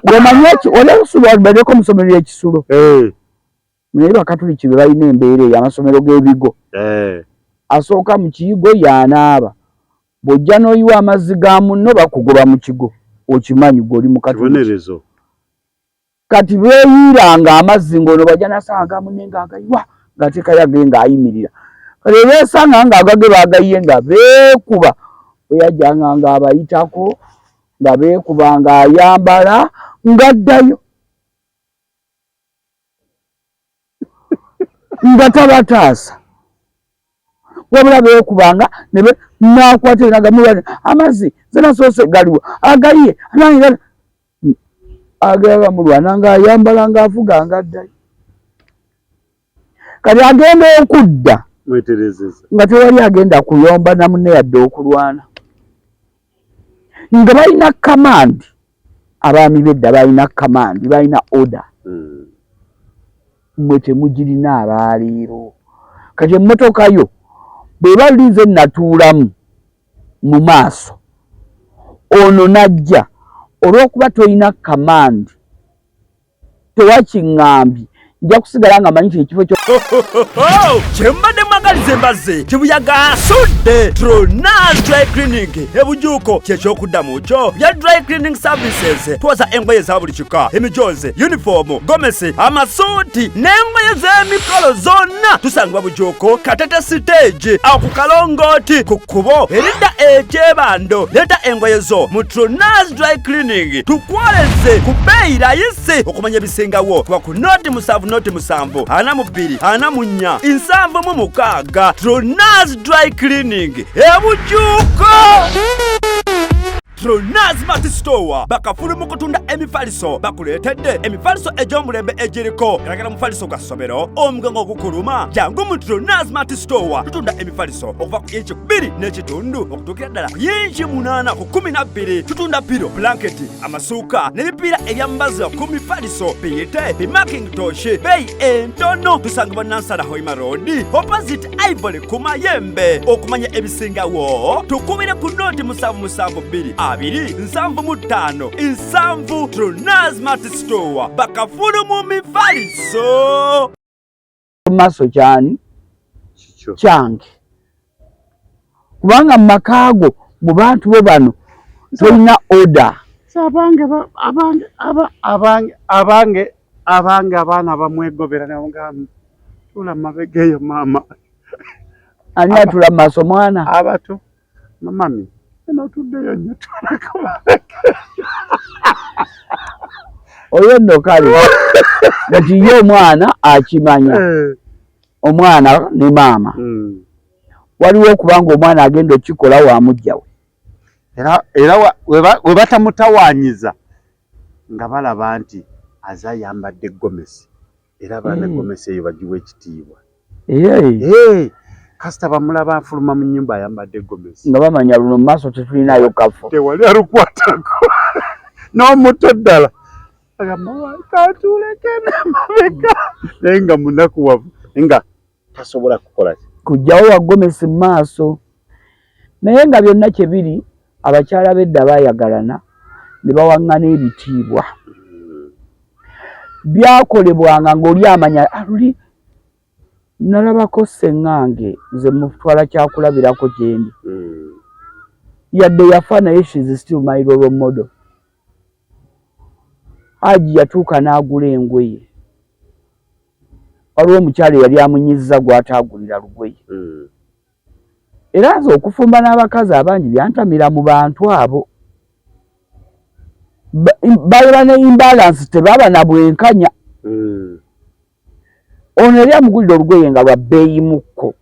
bw'omanyi olw'osulo baddeko mu ssomero ly'ekisulo naye bakatuliki be balina embeera eyo amasomero g'ebigo asooka mu kiyigo y'anaaba bw'ojja n'oyiwa amazzi ga munno bakugoba mu kigo okimanyi gw'oli mu katuliki kati beeyiranga amazzi ng'ono bajja nasanga munne ng'agayiwa ng'ateekayo age ng'ayimirira kale beesanga ng'agage baagayiye nga beekuba bwe yajjanga ng'abayitako nga beekuba ng'ayambala ng'addayo nga tabataasa wabula beekubanga naakwata nagamulwa amazzi zenasoose galiwo agayiye anange agagamulwana ng'ayambala ng'avuga ng'addayo kati agenda okudda nga tewali agenda kuyomba namunne yadde okulwana nga balina kamandi abaami bedda balina kamandi balina oda mmwe temugirina abaaleero kati emmotoka yo bwe balinze natuulamu mu maaso ono najja olw'okuba tolina kamandi tewakiŋŋambye nja kusigala nga manyi ekifo kyembadde mwagaliza embazze kibuyaga asudde Tronas Dry Cleaning ebujuuko kyekyokuddamu kyo bya dry cleaning services twoza engoye za buli kika emijoze uniform gomesi amasuuti n'engoye z'emikolo zonna tusangibwa bujuuko Katete stage awo ku Kalongooti ku kkubo eridda ekyebando leeta engoye zo mu Tronas Dry Cleaning tukwoleze ku bbeeyi layisi okumanya ebisingawo kuba ku noti 7 ana mu 2 ana mu 4 7 mu 6 Tronas Dry Cleaning ebujuuko Tronas Mart Store bakafulu mu kutunda emifaliso bakuleetedde emifaliso egy'omulembe egiriko galagala mufaliso gwa ssomero omugongo ogukuluma jangu mu Tronas Mart Store tutunda emifaliso okuva ku inchi 2 n'ekitundu okutuukira ddala ku inchi 8 ku 12 tutunda piro blanketi amasuuka n'ebipiira ebyambaza ku mifaliso biyite bimakintosh beeyi entono tusangibwa Nansana Hoima Road opposite Ivory ku Mayembe okumanya ebisingawo tukubire ku noti 772 275 Tronas Mart Store bakafulu mu mifaliso maaso kyani kyange kubanga mu makaago mu bantu bo bano tolina oda abange abaana bamwegobera namugamba tula mabegeyo mama ani atula mu maaso mwana abato mamami notuddeyo nnyo oyo nno kale kati ye omwana akimanya omwana ne maama waliwo okubanga omwana agenda okikola wamugjawe era we batamutawaanyiza nga balaba nti azayambadde gomesi era bane gomesi eyo bagiwa ekitiibwa kasita bamulaba afuluma mu nnyumba ayambadde gomesi nga bamanya luno mu maaso tetulinayo kafo tewali alukwatako n'omuto ddala agamba katuleke n'amabega naye nga munakuwavu nga tasobola kukola kujjawo wa gomesi mu maaso naye nga byonna kye biri abakyala b'edda baayagalana ne bawaŋŋana ebitiibwa byakolebwanga ng'oli amanya luli nalabako sseŋŋange nze mutwala kyakulabirako gyendi yadde yafa naye she's still my role model Haji yatuuka n'agula engoye waliwo omukyala yali amunyizza gw'ataagulira lugoye era nze okufumba n'abakazi abangi byantamira mu bantu abo balaba ne imbalance tebaba na bwenkanya ono yali amugulira olugoye nga lwa bbeeyi mukko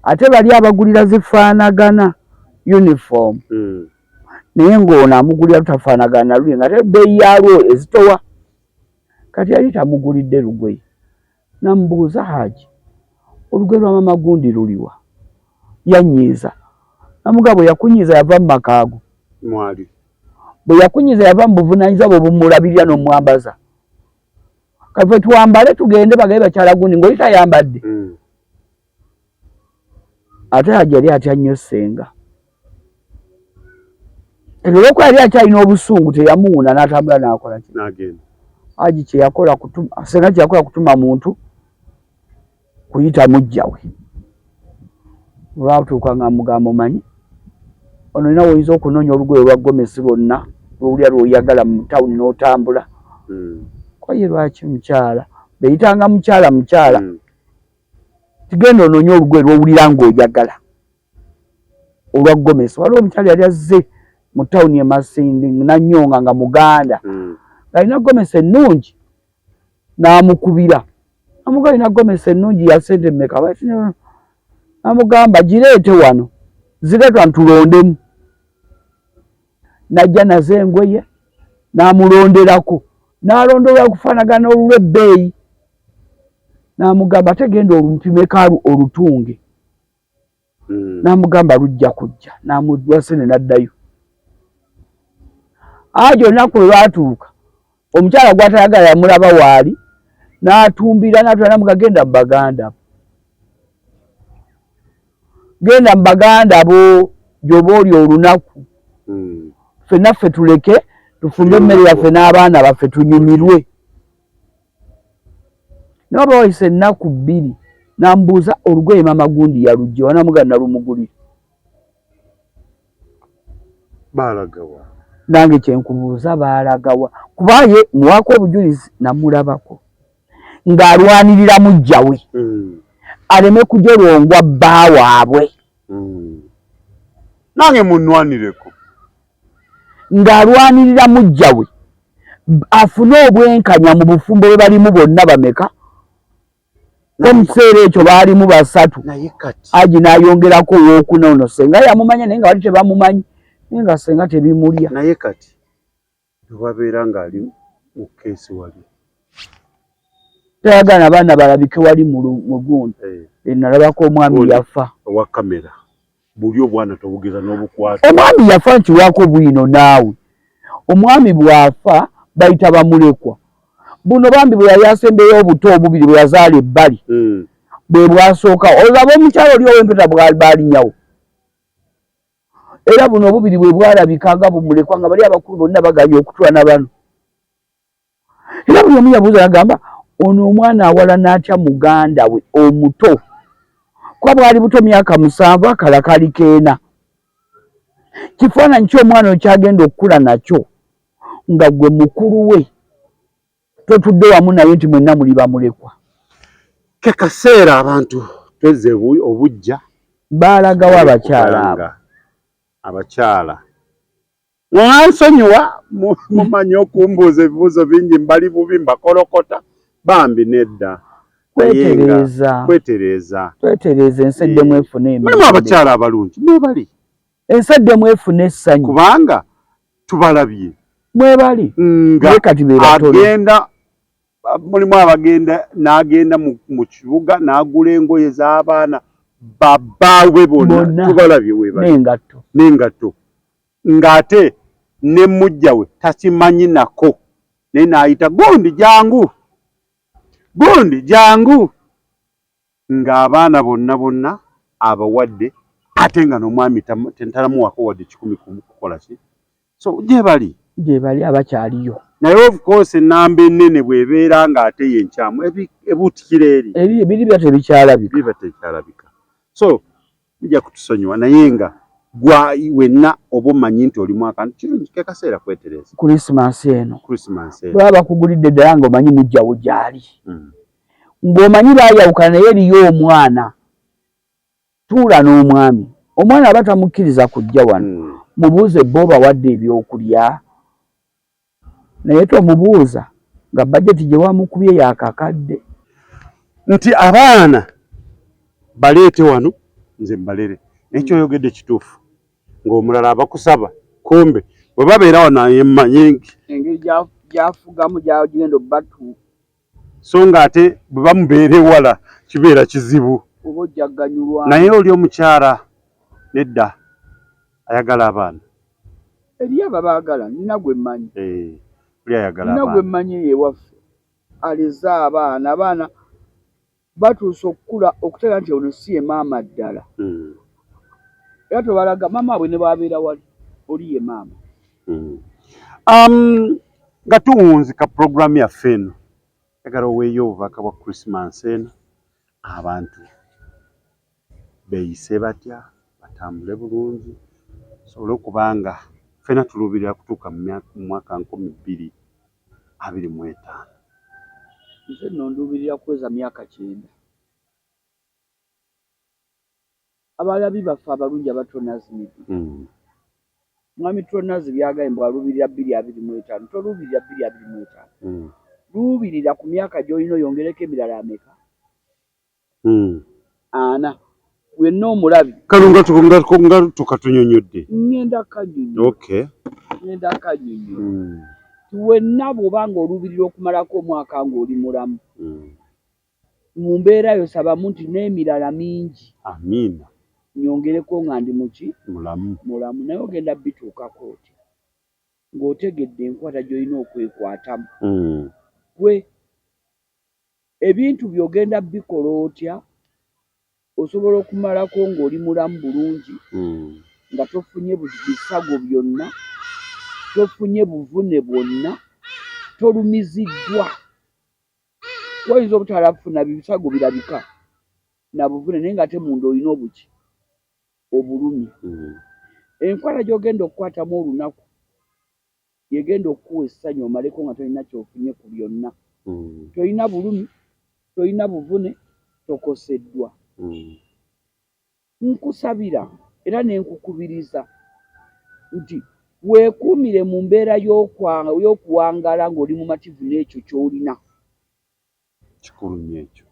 ate bali abagulira zifaanagana uniform naye ng'ono amugulira lutafaanagana luli nga te bbeeyi yalwo ezitowa kati yali tamugulidde lugoye namubuuza Haji olugoye lwa mama gundi luliwa yanyiiza namuga bwe yakunyiiza yava mu makaago mwali bwe yakunyiiza yava mu buvunaanyizibwa bwe bumulabirira n'omwambaza kaffe tuwambale tugende bagabe bakyala gundi ng'oli tayambadde ate Haji yali atya nnyo ssenga olw'okuba yali akyalina obusungu teyamuwuna n'atambula n'akola ki n'agenda Haji senga kyeyakola kutuma muntu kuyita mujjawe olwatuuka nga mugamba omanyi ono olina woyinza okunoonya olugoye lwa gomesi lwonna lwowulya lwoyagala mu tawuni n'otambula kwaye lwaki mukyala beyitanga mukyala tigenda onoonye olugoye lwowulira ng'oyagala olwa gomesi waliwo omukyala yali azze mu tawuni e Masindi Nanyonga nga muganda alina gomesi ennungi n'amukubira amuga alina gomesi ennungi ya sente mmeka amugamba gireete wano zireetwa ntulondemu najja nazo engoye n'amulonderako n'alondolera kufaanagana olw'ebbeeyi n'amugamba ate genda olumpimeko olutunge n'amugamba lujja kujja n'amuwa sente n'addayo Haji olunaku lwe lwatuuka omukyala gw'atayagala yamulaba waali n'atumbira n'amuga genda mu baganda bo gy'oba oli olunaku ffennaffe tuleke tufumbe emmere yaffe n'abaana baffe tunyumirwe n'oba wayise ennaku 2 n'amubuuza olugoye mama gundi yalugjewa n'amuga nalumugulira baalagawa nange kyenkubuuza baalagawa kuba ye muwaako obujulizi namulabako ng'alwanirira mujjawe aleme kujolongwa bba waabwe nange munwanireko ng'alwanirira mujjawe afune obwenkanya mu bufumbo bwe balimu bonna bameka omukiseera ekyo baalimu 3 Haji n'ayongerako owookuna ono senga yamumanya naye nga bali tebamumanyi naye nga senga tebimulya naye kati tewabeera ng'ali mu keesi wali tayagala abaana balabike wali mu gundi nalabako omwami yafa owa kamera buli obwana tobugeza n'obukwata omwami yafa nkiwaako bwino naawe omwami bw'afa bayita bamulekwa buno bambi bwe yali asembeyo obuto obubiri bwe yazaala ebbali bwe bwasooka olaba omukyalo oli ow'empeta baalinyawo era buno obubiri bwe bwalabika nga bumulekwa nga bali abakulu bonna baganye okutula na bano era buli omu yabuuza yagamba ono omwana awala n'atya muganda we omuto kuba bwali buto myaka 7 akala kali 4 kifaananyi ky'omwana oyo kyagenda okukula nakyo nga gwe mukulu we totudde wamu naye nti mwenna muli bamulekwa ke kaseera abantu twezze obujja baalagawo abakyala abakyala mwansonyiwa mumanyi okumbuuza ebibuuzo bingi mbali bubi mbakolokota bambi nedda kwetereeza ensedde mwefune mulimu abakyala abalungi mwebali ensedde mwefune essanyu kubanga tubalabye mwebali nga agenda mulimu abagenda n'agenda mu kibuga n'agula engoye z'abaana babaawe bonna tubalabye webali n'engatto ng'ate ne mujja we takimanyi nako naye n'ayita gundi jangu ng'abaana bonna abawadde ate nga n'omwami tentalamuwako wadde 10 kukola ki so gye bali abakyaliyo naye of course enamba ennene bw'ebeera ng'ate yenkyamu ebuutikira eri biri tekyalabika so bijja kutusonyiwa naye nga gwa wenna oba omanyi nti olimu akantu kirungi ke kaseera kwetereza Christmas eno baba bakugulidde ddala ng'omanyi mujjawo gyali ng'omanyi baayawukana naye eriyo omwana tuula n'omwami omwana aba tamukkiriza kujja wano mubuuze bo bawadde ebyokulya naye tomubuuza nga bajeti gye wamukubye yakakadde nti abaana baleete wano nze mbalere nekyoyogedde kituufu ng'omulala abakusaba kumbe bwe babeera wano yemmanyi engeri gyafugamu gyagenda obbatu so ng'ate bwe bamubeera ewala kibeera kizibu oba ojjagganyulwa naye oli omukyala nedda ayagala abaana eri abo baagala nina gwe mmanyi oli ayagala nina gwe mmanyi ewaffe aleze abaana batuusa okukula okutegeera nti ono si ye maama ddala era tobalaga maama abwe ne babeera wali oli ye maama nga tuwunzika puroguramu yaffe eno yagala oweeyo obubaka bwa Christmas eno abantu beeyise batya batambule bulungi sobole okubanga ffena tuluubirira kutuuka mu mwaka 2025 nze nno nduubirira kuweza myaka 9 abalabi baffe abalungi abatonazimidi mwami tonazi byagaye mbw aluubirira 2025 toluubirira 2025 luubirira ku myaka gy'olina oyongereko emirala ameka 4 wenna omulabi kalunga tukatunyonyodde ngenda kanyonyo wenna bw'oba ng'oluubirira okumalako omwaka ng'oli mulamu mu mbeera yo sabamu nti n'emirala mingi amiina nyongereko nga ndi muki mulamu naye ogenda bituukako oti ng'otegedde enkwata gy'olina okwekwatamu gwe ebintu by'ogenda bikola otya osobola okumalako ng'oli mulamu bulungi nga tofunye bisago byonna tofunye buvune bwonna tolumiziddwa oyinza obutalafuna bisago birabika na buvune naye nga ate munda olina obuki obulumi enkwata gy'ogenda okukwatamu olunaku yegenda okuwa essanyu omaleko nga tolina kyofunye ku byonna tolina bulumi tolina buvune tokoseddwa nkusabira era nenkukubiriza nti weekuumire mu mbeera y'okuwangala ng'oli mumativu n'ekyo ky'olina kikulu nnyo ekyo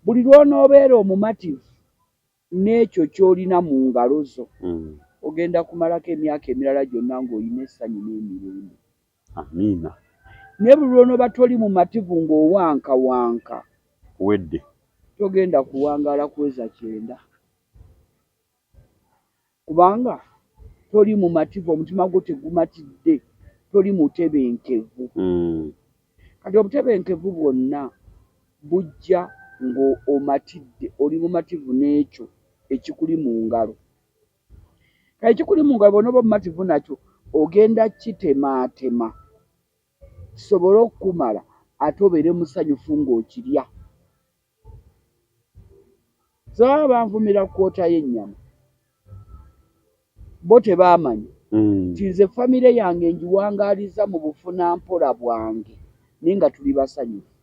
buli lw'onoobeera omumativu n'ekyo ky'olina mu ngalo zo ogenda kumalako emyaka emirala gyonna ng'olina essanyu n'emirembe amiina naye buli lw'onooba toli mumativu ng'owankawanka wedde togenda kuwangala kuweza 9 kubanga toli mumativu omutima gwo tegumatidde toli mutebenkevu kati obutebenkevu bwonna bujja ng'omatidde oli mumativu n'ekyo ekikuli mu ngalo kale ekikuli mu ngalo bw'onooba omumativu nakyo ogenda kitemaatema kisobole okukumala ate obeere musanyufu ng'okirya zaba banvumira kwota y'ennyama bo tebaamanyi nti nze famire yange ngiwangaaliza mu bufunampola bwange naye nga tuli basanyufu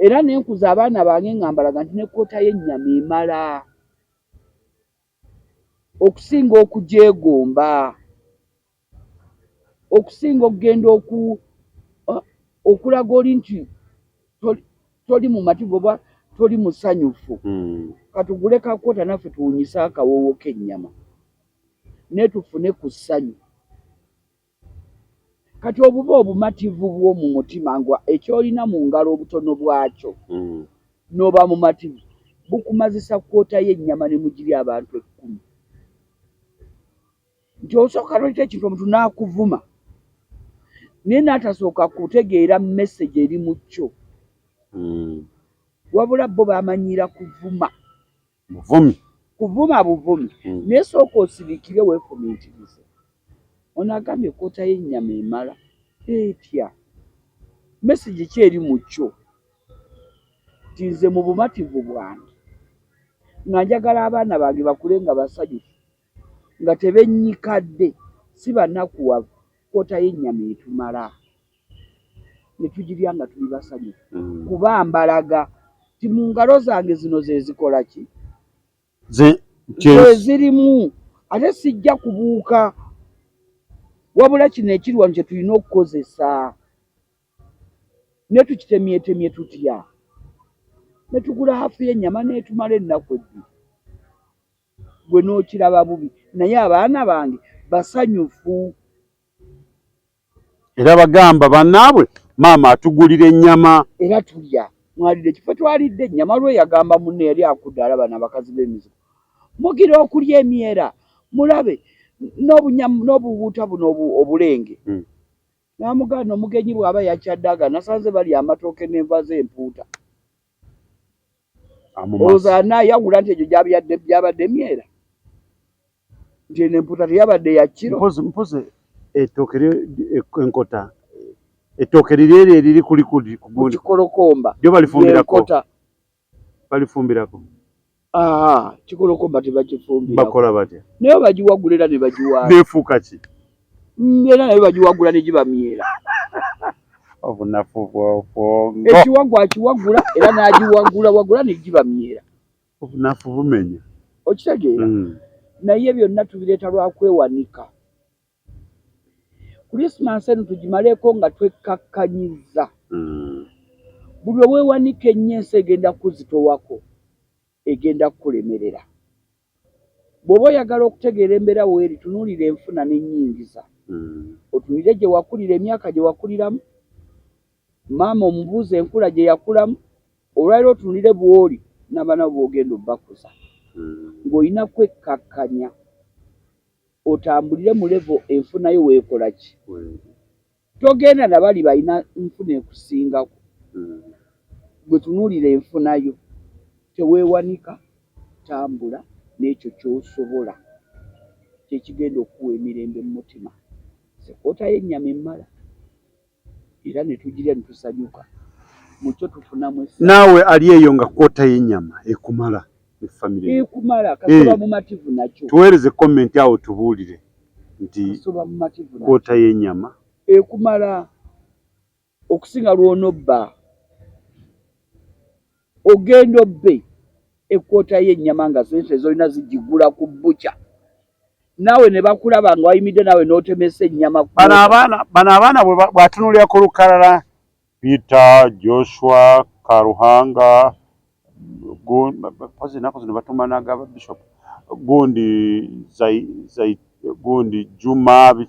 era nenkuza abaana bange ngambalaga nti ne kwota y'ennyama emala okusinga okugyegomba okusinga okugenda okulaga oli nti toli mumativu oba toli musanyufu katugule kakwota naffe tuwunyise akawoowo k'ennyama ne tufune ku ssanyu kati obuba obumativu bw'omu mutima ngwa ekyolina mu ngalo obutono bwakyo n'oba mumativu bukumazisa kwota y'ennyama ne mugiri abantu 10 nti osooka n'olita ekintu omuntu n'akuvuma naye n'atasooka kutegeera message eri mu kyo wabula bo bamanyiira kuvuma buvumi naye sooka osirikire weefumiitirize ono agambye kwota y'ennyama emala etya message ki eri mu kyo nti nze mu bumativu bwange nga njagala abaana bange bakule nga basanyufu nga tebennyikadde si bannakuwavu kwota y'ennyama etumala ne tugirya nga tuli basanyufu kuba mbalaga ti mu ngalo zange zino ze zikola ki zirimu ate sijja kubuuka wabula kino ekiri wano kye tulina okukozesa ne tukitemyetemye tutya ne tugula hafu y'ennyama n'etumala ennaku 2 gwe n'okiraba bubi naye abaana bange basanyufu era bagamba bannaabwe maama atugulira ennyama era tulya mwalidde ekifo twalidde ennyama lwe yagamba munne yali akudde alaba n'abakazi b'emizigo mugira okulya emyera mulabe n'obubuuta buno obulenge n'amugaana omugenyi bw'aba yakyaddaga nasanze bali amatooke n'enva z'empuuta olowooza yawula nti egyo gyabadde emyera nti n'empuuta teyabadde ya kiro mpoze ettooke enkota ettooke liri eriri kuli kikolokomba lyo balifumbirako kikolokomba tebakifumbirako bakola batya naye bagiwagula era ne bagiwaala neefuuka ki era naye bagiwagula ne giba myera obunafu bw'obwongo ekiwagwa akiwagula era n'agiwagula ne giba myera obunafu bumenya okitegeera naye byonna tubireeta lwa kwewanika Christmas eno tugimaleko nga twekakkanyiza buli oweewanika ennyensi egenda kuzitowako egenda kukulemerera bw'oba oyagala okutegeera embeera weeri tunuulira enfuna n'ennyingiza otunuulire gye wakulira emyaka gye wakuliramu maama omubuuza enkula gye yakulamu olwaliro otunuulire bw'oli n'abaana bw'ogenda obbakuza ng'olina kwekkakkanya otambulire mu levo enfunayo weekola ki togenda na bali balina nfuna ekusingako gwe tunuulira enfunayo teweewanika tambula n'ekyo ky'osobola kyekigenda okuwa emirembe mu mutima sekoota y'ennyama emmala era ne tugirya ne tusanyuka mu kyo tufunamu naawe ali eyo nga kwota y'ennyama ekumala ekumala kasoba mu mativu nakyo tuweereze komenti awo tubuulire nti kwota y'ennyama ekumala okusinga lw'onobba ogenda obbe ekwota y'ennyama nga sente zolina zigigula ku bbuca naawe ne bakulaba nga wayimidde naawe n'otemesa ennyama bano abaana bw'atunuulira ku lukalala Peter Joshua Karuhanga pozi ennaku zino batumanaga Bishop gundi Juma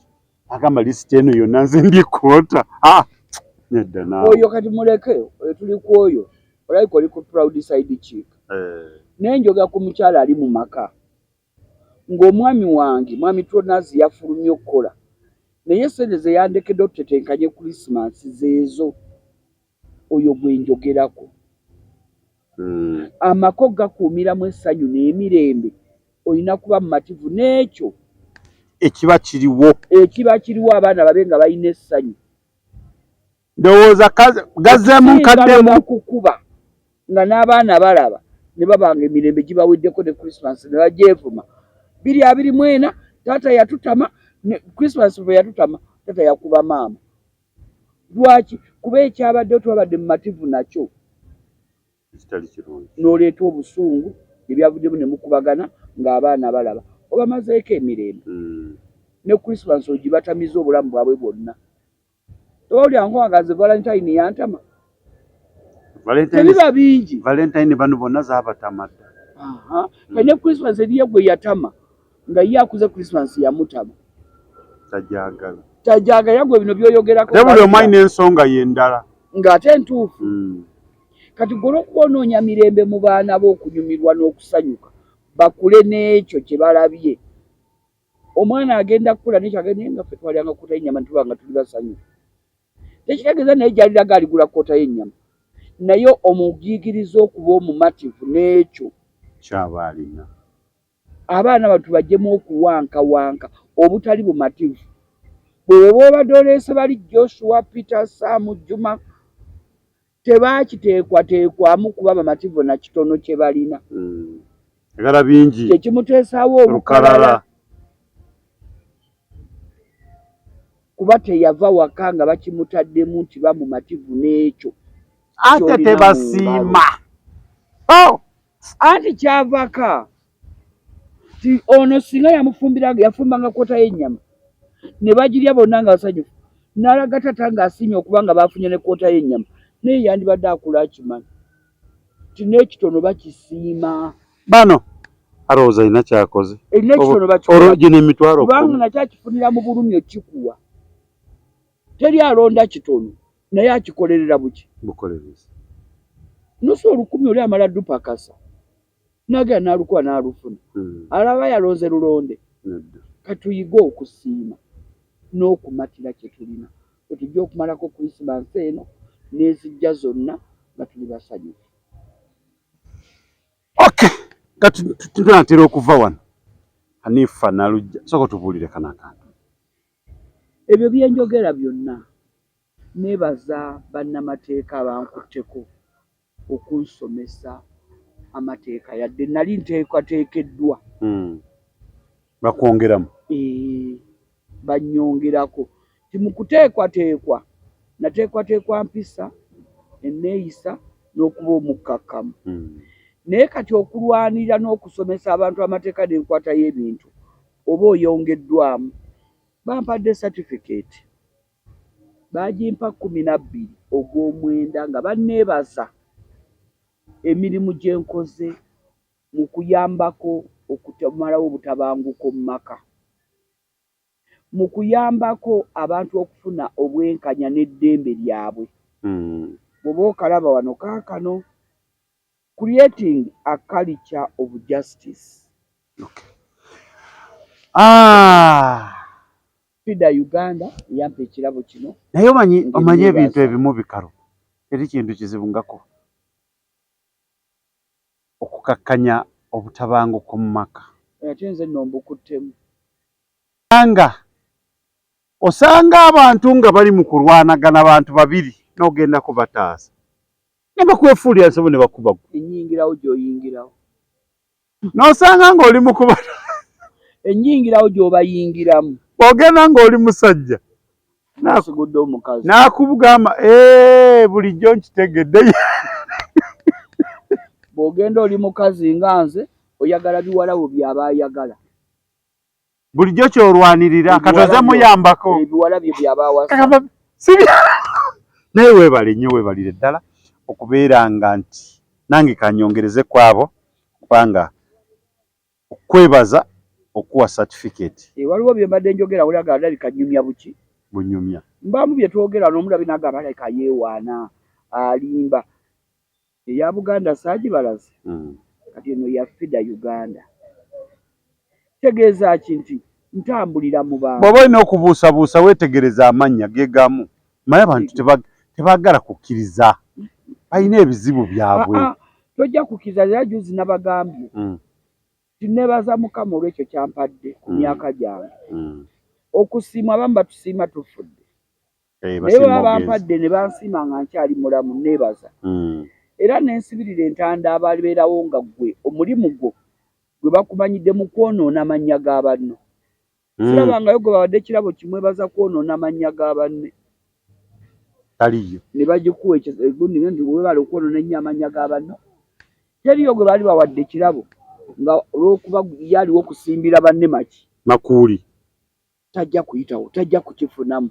agamba lisiti eno yonna nze ndikwota nedda naawe oyo kati muleke tuli ku oyo olabika oli ku proud side chief naye njoga ku mukyala ali mu maka ng'omwami wange mwami Tonazi yafulumye okukola naye sente ze yandekedde okutetenkanye Christmas zeezo oyo gwe njogerako amako gakuumiramu essanyu n'emirembe olina kuba mumativu n'ekyo ekiba kiriwo abaana babe nga balina essanyu ndowooza gazeemu nkaddemu kukuba nga n'abaana balaba ne babanga emirembe gibaweddeko ne Christmas ne bagyevuma 2024 taata yatutama ne Christmas bwe yatutama taata yakuba maama lwaki kuba ekyabadde twabadde mumativu nakyo n'oleeta obusungu ebyavuddemu ne mukubagana ng'abaana balaba oba mazeeko emirembe ne Christmas ogibatamiza obulamu bwabwe bwonna tewawulyango wangaze Valentine yantama tebiba bingi Valentine bano bonna zaabatama dda kane Christmas eriye gwe yatama nga ye akuze Christmas yamutama tajagala tajaga yagwe bino byoyogerako buli omwine ensonga yendala ng'ate ntuufu kati golo kwonoonya mirembe mu baana b'okunyumirwa n'okusanyuka bakule n'ekyo kye balabye omwana agenda kukula n'ekyo agenda nga ffe twalyanga kkoota y'ennyama ntubanga tuli basanyufu tekitegeeza naye gy'aliraga aligula kkoota y'ennyama naye omugiikiriza okuba omumativu n'ekyo kyaba alina abaana batu bajjemu okuwankawanka obutali bumativu bwe bw'obadde oleese bali Joshua Peter Sam Juma tebakiteekwateekwamu kuba bamativu na kitono kye balina egala bingi kyekimuteesaawo olukalala kuba teyava waka nga bakimutaddemu nti bamumativu n'ekyo ate tebasiima anti kyavaka ti ono singa yafumbanga kkoota y'ennyama ne bagirya bonna nga basanyufu n'alaga tata ng'asiimye okuba nga baafunye ne kkoota y'ennyama naye yandibadde akula akimanyi ti n'ekitono bakisiima bano alowooza alina kyakoze erina ekitono bakigina emitwalo kubanga nakyakifunira mu bulumi okikuwa teri alonda kitono naye akikolerera buki bukolereza nusu 10 oli amala dupakasa nagera n'alukuwa n'alufuna alaba yalonze lulonde katuyiga okusiima n'okumatira kye tulina tujja okumalako Krismasi eno n'ezijja zonna nga tuli basanyufu kati tunatera okuva wano Hanifa Nalujja soko tubuulire kana akantu ebyo byenjogera byonna nebaza bannamateeka abankutteko okunsomesa amateeka yadde nali nteekwateekeddwa bakwongeramu bannyongerako ti mu kuteekwateekwa nateekwateekwa mpisa enneeyisa n'okuba omukkakkamu naye kati okulwanirira n'okusomesa abantu amateeka n'enkwata y'ebintu oba oyongeddwamu bampadde certificate bagimpa 12 ogw'omwenda nga banneebaza emirimu gye nkoze mu kuyambako okutamalawo obutabanguko mu maka mu kuyambako abantu okufuna obwenkanya n'eddembe lyabwe bw'oba okalaba wano kaakano creating a culture of justice FIDA Uganda yampa ekirabo kino naye omanyi ebintu ebimu bikalo eri kintu kizibu ngako okukakkanya obutabanguko mu maka ate nze nno mbukuttemu anga osanga abantu nga bali mu kulwanagana bantu babiri n'ogenda kubataasa ne bakwefuulira nsobo ne bakuba ennyingirawo gy'oyingirawo n'osanga ng'oli mu kuba ennyingirawo gy'obayingiramu ogenda ng'oli musajja nasigudde omukazi n'akubugamba bulijjo nkitegedde bw'ogenda oli mukazi nga nze oyagala biwalawo by'aba ayagala bulijjo ky'olwanirira katoze muyambako ebiwala bye by'abawasa naye weebale nnyo weebalire ddala okubeeranga nti nange kanyongereze kwabo kubanga okwebaza okuwa certificate waliwo bye mbadde njogera olaga ndali kanyumya buki bunyumya mbamu bye twogera n'omulabi n'agamba aleka yeewaana alimba eya Buganda saagibalaze kati eno ya FIDA Uganda tegeeza ki nti ntambulira mu bantu bw'oba olina okubuusabuusa weetegereza amannya geegamu manye abantu tebaagala kukkiriza balina ebizibu byabwe tojja kukkiriza era juzi nabagambye tinebaza Mukama olw'ekyo kyampadde ku myaka gyange okusiima abamu batusiima tufudde naye baba bampadde ne bansiima nga nkyali mulamu nebaza era nensibirira entanda ababeerawo nga gwe omulimu gwo gwe bakumanyidde mu kwonoona amannya ga banno sirabangayo gwe bawadde ekirabo kimwebaza kwonoona amannya ga banne taliyo ne bagikuwa egundi nti webale okwonoona ennyo amannya ga banno teriyo gwe baali bawadde ekirabo nga olw'okuba yaliwo okusimbira banne maki makuuli tajja kuyitawo tajja kukifunamu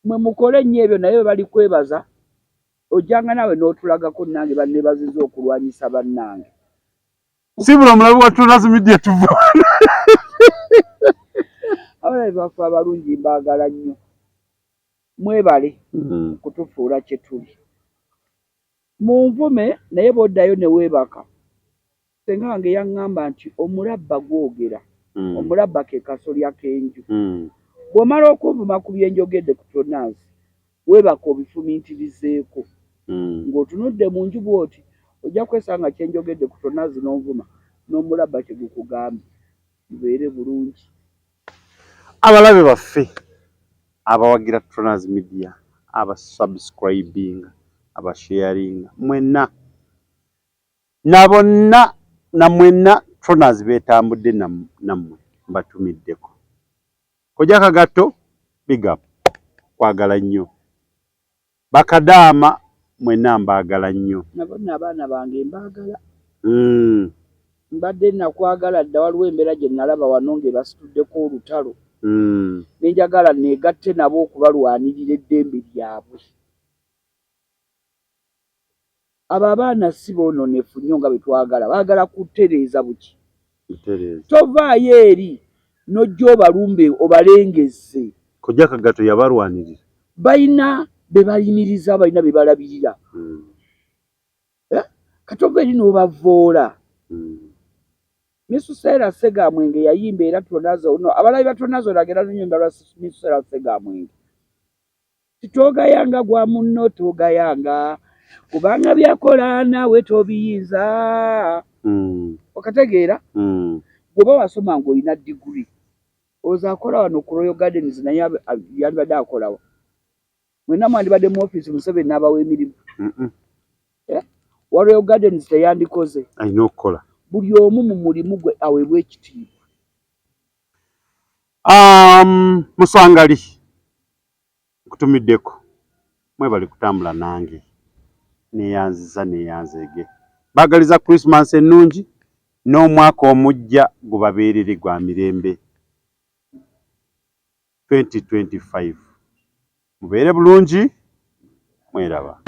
mwe mukole ennyo ebyo naye bali kwebaza ojjanga nawe n'otulagako nange banneebaziza okulwanyisa bannange sibula omulabi wa Tunazi Media tuva abalabe baffe abalungi mbaagala nnyo mwebale kutufuula kye tuli mu nvume naye bw'oddayo ne weebaka senga wange yaŋŋamba nti omulabba gwogera omulabba ke kasolya k'enju bw'omala okunvuma ku bye njogedde ku Tronaazi weebaka obifumintirizeeko ng'otunudde mu nju bw'oti ojja kwesanga kye njogedde ku Tronaazi n'onvuma n'omulabba kye gukugambye mubeere bulungi. Abalabe baffe abawagira Tronaazi Media abasubscribinga abasharinga mwenna na bonna na mwenna Tronaazi beetambudde nammwe mbatumiddeko. Kojja Kagato big up kwagala nnyo. Bakadaama mwenna mbaagala nnyo. Nabonna abaana bange mbaagala. Mbadde nakwagala dda waliwo embeera gye nalaba wano ng'ebasituddeko olutalo. Nenjagala neegatte nabo okubalwanirira eddembe lyabwe. Abo abaana si boononefu nnyo nga bwe twagala, baagala kutereeza buki. Tovaayo eri n'ojja obalumbe obalengezze. Kojja Kagato yabalwanirira. Balina be bayimiriza, balina be balabirira. Katova eri n'obavoola. Misuseera Ssegaamwenge yayimba era Tronaazi ono abalabi ba Tronaazi olagera n'ennyimba lwa Misuseera Ssegaamwenge. Titogayanga gwa munno togayanga kubanga byakola naawe tobiyinza. Okategeera? Bw'oba wasoma ng'olina diguri oza akola wano ku Royal Gardens naye yandibadde akolawa. Mwenna mwandibadde mu ofiisi Museveni n'abawa emirimu. Wa Royal Gardens teyandikoze. Alina okukola. Buli omu mu mulimu gwe aweebwa ekitiibwa. Muswangali nkutumiddeko mwebali kutambula nange neeyanziza neeyanzeege baagaliza Christmas ennungi n'omwaka omujja gubabeerere gwa mirembe 2025 mubeere bulungi mweraba.